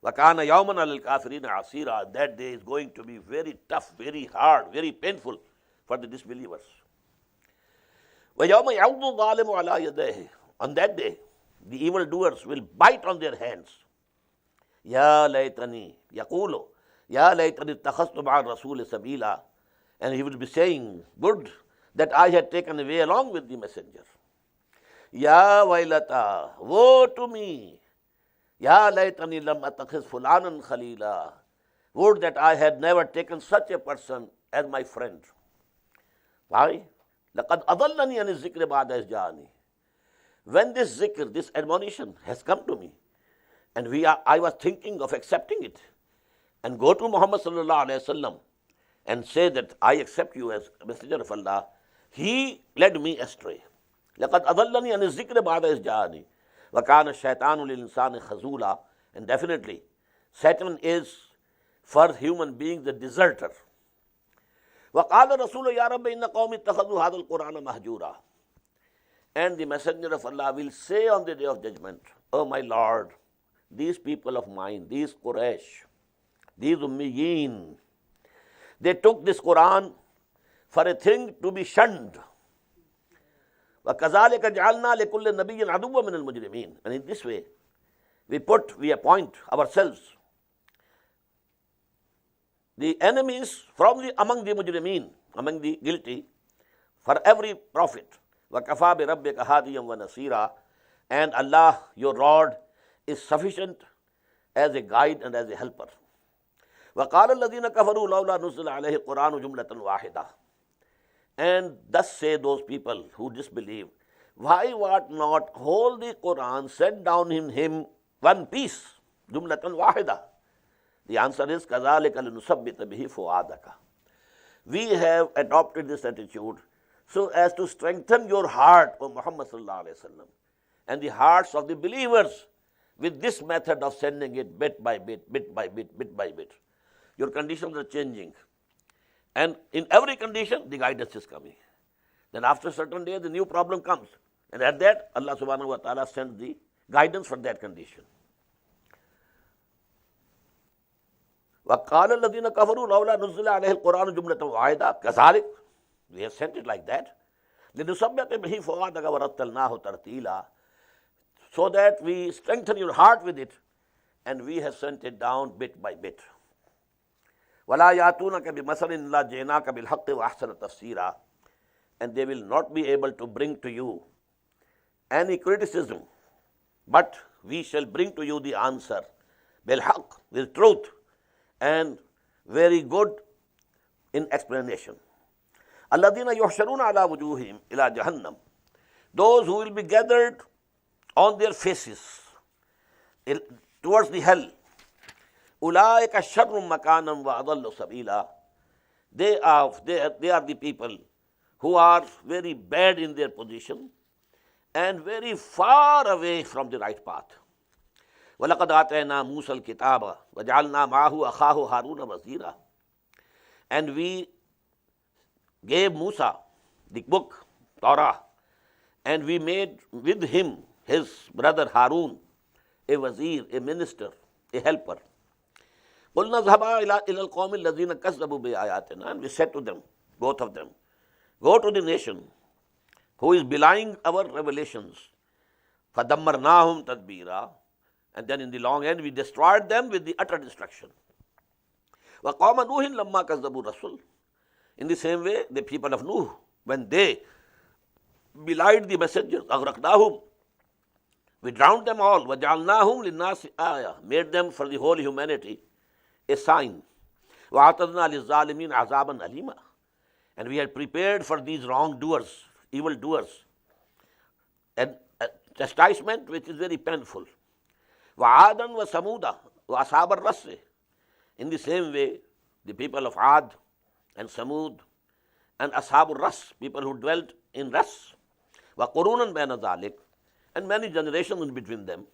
وَكَانَ يَوْمًا عَلَى الْكَافِرِينَ عَسِيرًا. That day is going to be very tough, very hard, very painful for the disbelievers. وَيَوْمَ يَعُضُّ الظَّالِمُ عَلَى يَدَيْهِ. On that day, the evildoers will bite on their hands. يَا لَيْتَنِي يَقُولُ يَا لَيْتَنِي اتَّخَذْتُ مَعَ الرَّسُولِ سَبِيلًا. And he will be saying, good that I had taken away along with the messenger. Ya wailata, woe to me. Ya laytani lam atakhiz fulanan khalila. Would that I had never taken such a person as my friend. Why? Laqad adallani an zikr ba'da iz ja'ani. When this zikr, this admonition has come to me, and I was thinking of accepting it, and go to Muhammad sallallahu alaihi wasallam and say that I accept you as a messenger of Allah, he led me astray. لَقَدْ أَضَلَّنِي عَنِ الذِّكْرِ بَعْدَ إِذْ جَاءَنِي وَكَانَ الشَّيْطَانُ لِلْإِنسَانِ خَذُولًا. And definitely, Satan is for human beings the deserter. وَقَالَ الرَّسُولُ يَا رَبِّ إِنَّ قَوْمِ اتَّخَذُوا هَذَا الْقُرْآنَ مَهْجُورًا. And the messenger of Allah will say on the day of judgment, oh my Lord, these people of mine, these Quraysh, these Ummiyeen, they took this Quran for a thing to be shunned. وَكَذَلِكَ جَعَلْنَا لِكُلِّ نَبِيٍّ عَدُوًّا مِنَ الْمُجْرِمِينَ. And in this way, we appoint ourselves the enemies among the mujrimeen, among the guilty, for every prophet. وَكَفَى بِرَبِّكَ هَادِيًا وَنَصِيرًا. And Allah, your Lord, is sufficient as a guide and as a helper. وَقَالَ الَّذِينَ كَفَرُوا لَوْلَا نُزِّلَ عَلَيْهِ الْقُرْآنُ جُمْلَةً وَاحِدَةً. And thus say those people who disbelieve, why was not whole the Quran sent down in him one piece, jumlatan wahida? The answer is, كَذَلِكَ لِنُثَبِّتَ بِهِ فُؤَادَكَ. We have adopted this attitude so as to strengthen your heart, O Muhammad sallallahu alaihi wasallam, and the hearts of the believers with this method of sending it bit by bit, bit by bit, bit by bit. Your conditions are changing. And in every condition, the guidance is coming. Then after a certain day, the new problem comes. And at that, Allah subhanahu wa ta'ala sends the guidance for that condition. وَقَالَ الَّذِينَ كَفَرُوا لَوْلَا نُزِّلَ عَلَيْهِ الْقُرْآنُ جُمْلَةً وَاحِدَةً كَذَلِكَ. We have sent it like that. لِنُثَبِّتَ بِهِ فُؤَادَكَ وَرَتَّلْنَاهُ تَرْتِيلًا. So that we strengthen your heart with it, and we have sent it down bit by bit. وَلَا يَأْتُونَكَ بِمَثَلٍ إِلَّا جِئْنَاكَ بِالْحَقِّ وَأَحْسَنَ تَفْسِيرًا. And they will not be able to bring to you any criticism, but we shall bring to you the answer, بِالْحَقِّ, with truth, and very good in explanation. الَّذِينَ يُحْشَرُونَ عَلَى وُجُوهِهِمْ إِلَى جَهَنَّمَ. Those who will be gathered on their faces towards the hell. أُولَٰئِكَ شَرٌّ مَكَانًا وَأَضَلُّ سَبِيلًا. They are the people who are very bad in their position and very far away from the right path. وَلَقَدْ آتَيْنَا مُوسَى الْكِتَابَ وَجَعَلْنَا مَعَهُ أَخَاهُ هَارُونَ وَزِيرًا. And we gave Musa the book, Torah, and we made with him his brother Harun, a wazir, a minister, a helper. قُلْنَا اذْهَبَا إِلَى الْقَوْمِ الَّذِينَ كَذَّبُوا بِآيَاتِنَا. And we said to them, both of them, go to the nation who is belying our revelations. فَدَمَّرْنَاهُمْ تَدْبِيرًا. And then in the long end, we destroyed them with the utter destruction. وَقَوْمَ نُوحٍ لَمَّا كَذَّبُوا الرَّسُولَ. In the same way, the people of Nuh, when they belied the messengers, أَغْرَقْنَاهُمْ, we drowned them all. وَجَعَلْنَاهُمْ لِلنَّاسِ آيَةً. Made them for the whole humanity a sign. وَأَعْتَدْنَا لِلظَّالِمِينَ عَذَابًا أَلِيمًا. And we had prepared for these wrongdoers, evildoers, and chastisement which is very painful. وَعَادًا وَثَمُودًا وَأَصْحَابَ الرَّسِّ. In the same way, the people of Ad and Samud and Ashab al-Ras, people who dwelt in Ras, وَقُرُونًا بَيْنَ ذَلِكَ, and many generations in between them,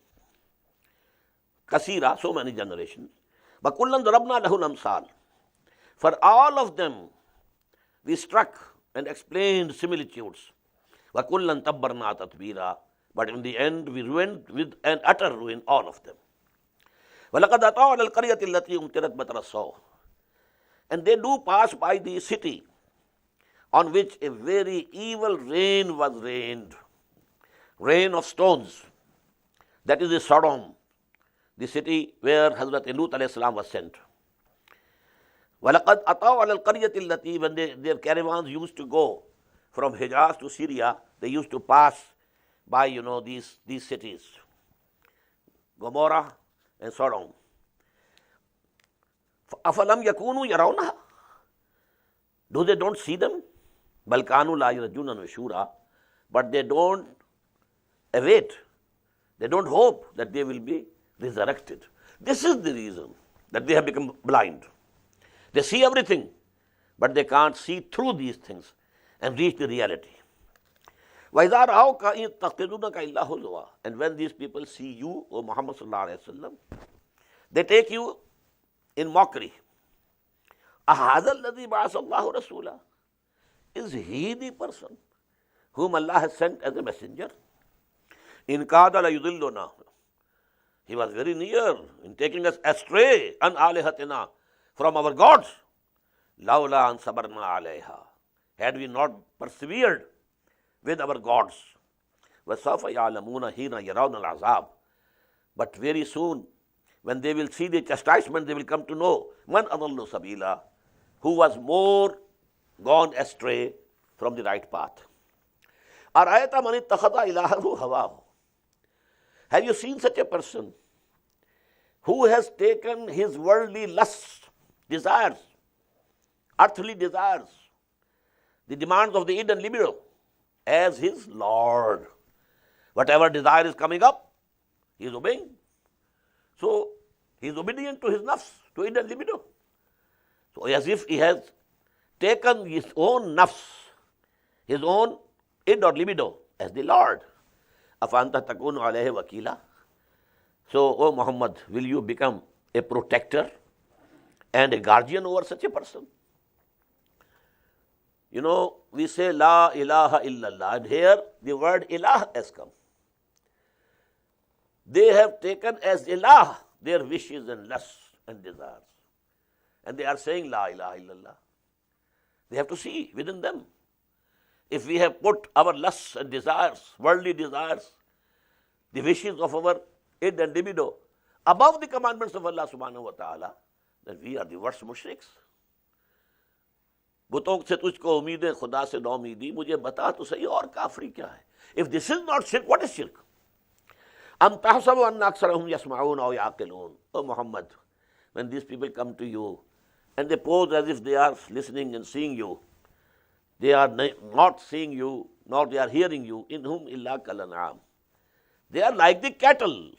kasira, so many generations. وَكُلًّا ضَرَبْنَا لَهُ الْأَمْثَالَ. For all of them, we struck and explained similitudes. وَكُلًّا تَبَّرْنَا تَتْبِيرًا. But in the end, we ruined with an utter ruin all of them. وَلَقَدْ أَتَوْا عَلَى الْقَرْيَةِ الَّتِي أُمْطِرَتْ مَطَرَ السَّوْءِ. And they do pass by the city on which a very evil rain was rained, rain of stones. That is the Sodom, the city where Hazrat Lut alayhi salam was sent. وَلَقَدْ أَتَوْا عَلَى الْقَرْيَةِ الَّتِي. When their caravans used to go from Hijaz to Syria, they used to pass by, these cities, Gomorrah and Sodom. أَفَلَمْ يَكُونُوا يَرَوْنَهَا. Do they don't see them? بَلْ كَانُوا لَا يَرْجُونَ نُشُورًا. But they don't await, they don't hope that they will be resurrected. This is the reason that they have become blind. They see everything, but they can't see through these things and reach the reality. وَإِذَا رَأَوْكَ يَتَّخِذُونَكَ إِلَّا هُزُوًا. And when these people see you, O Muhammad sallallahu alaihi wasallam, they take you in mockery. أَهَذَا الَّذِي بَعَثَ اللَّهُ رَسُولًا. Is he the person whom Allah has sent as a messenger? إِنْ كَادَ لَيُضِلُّنَا. He was very near in taking us astray, an alihatina, from our gods. Laula an sabarna alayha. Had we not persevered with our gods. وَسَوْفَ يَعْلَمُونَ هِينَ يَرَوْنَ الْعَذَابِ. But very soon, when they will see the chastisement, they will come to know man adallu sabila, who was more gone astray from the right path. Arayata man ittakhadha ilahahu hawahu. Have you seen such a person who has taken his worldly lusts, desires, earthly desires, the demands of the id and libido, as his Lord? Whatever desire is coming up, he is obeying. So he is obedient to his nafs, to id and libido. So as if he has taken his own nafs, his own id or libido as the Lord. Afanta takunu alayhi wakila. So, O Muhammad, will you become a protector and a guardian over such a person? You know, we say La ilaha illallah, and here the word ilah has come. They have taken as ilah their wishes and lusts and desires. And they are saying La ilaha illallah. They have to see within them. If we have put our lusts and desires, worldly desires, the wishes of our id and libido above the commandments of Allah subhanahu wa ta'ala, then we are the worst mushriks. बुतों से तुझको उम्मीद है खुदा से नौ उम्मीदी, मुझे बता तो सही और काफरी क्या है? If this is not shirk, what is shirk? أم تحسب أن أكثرهم يسمعون أو يعقلون. O Muhammad, when these people come to you and they pose as if they are listening and seeing you, they are not seeing you, nor they are hearing you. In whom illa kalan'am. They are like the cattle.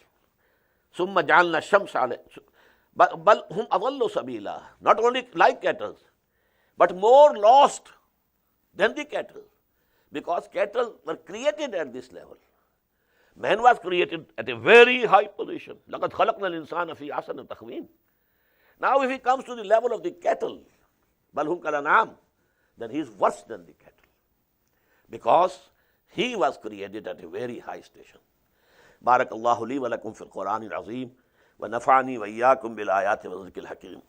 Summa ja'alna shamsa alayhim. Bal hum adallu sabila. Not only like cattle, but more lost than the cattle. Because cattle were created at this level. Man was created at a very high position. لَقَدْ خَلَقْنَا الْإِنسَانَ فِي أَحْسَنِ تَقْوِيمٍ. Now if he comes to the level of the cattle, bal hum kalan'am, then he is worse than the cattle. Because he was created at a very high station. بارك الله لي ولكم في القرآن العظيم ونفعني وإياكم بالآيات والذكر الحكيم.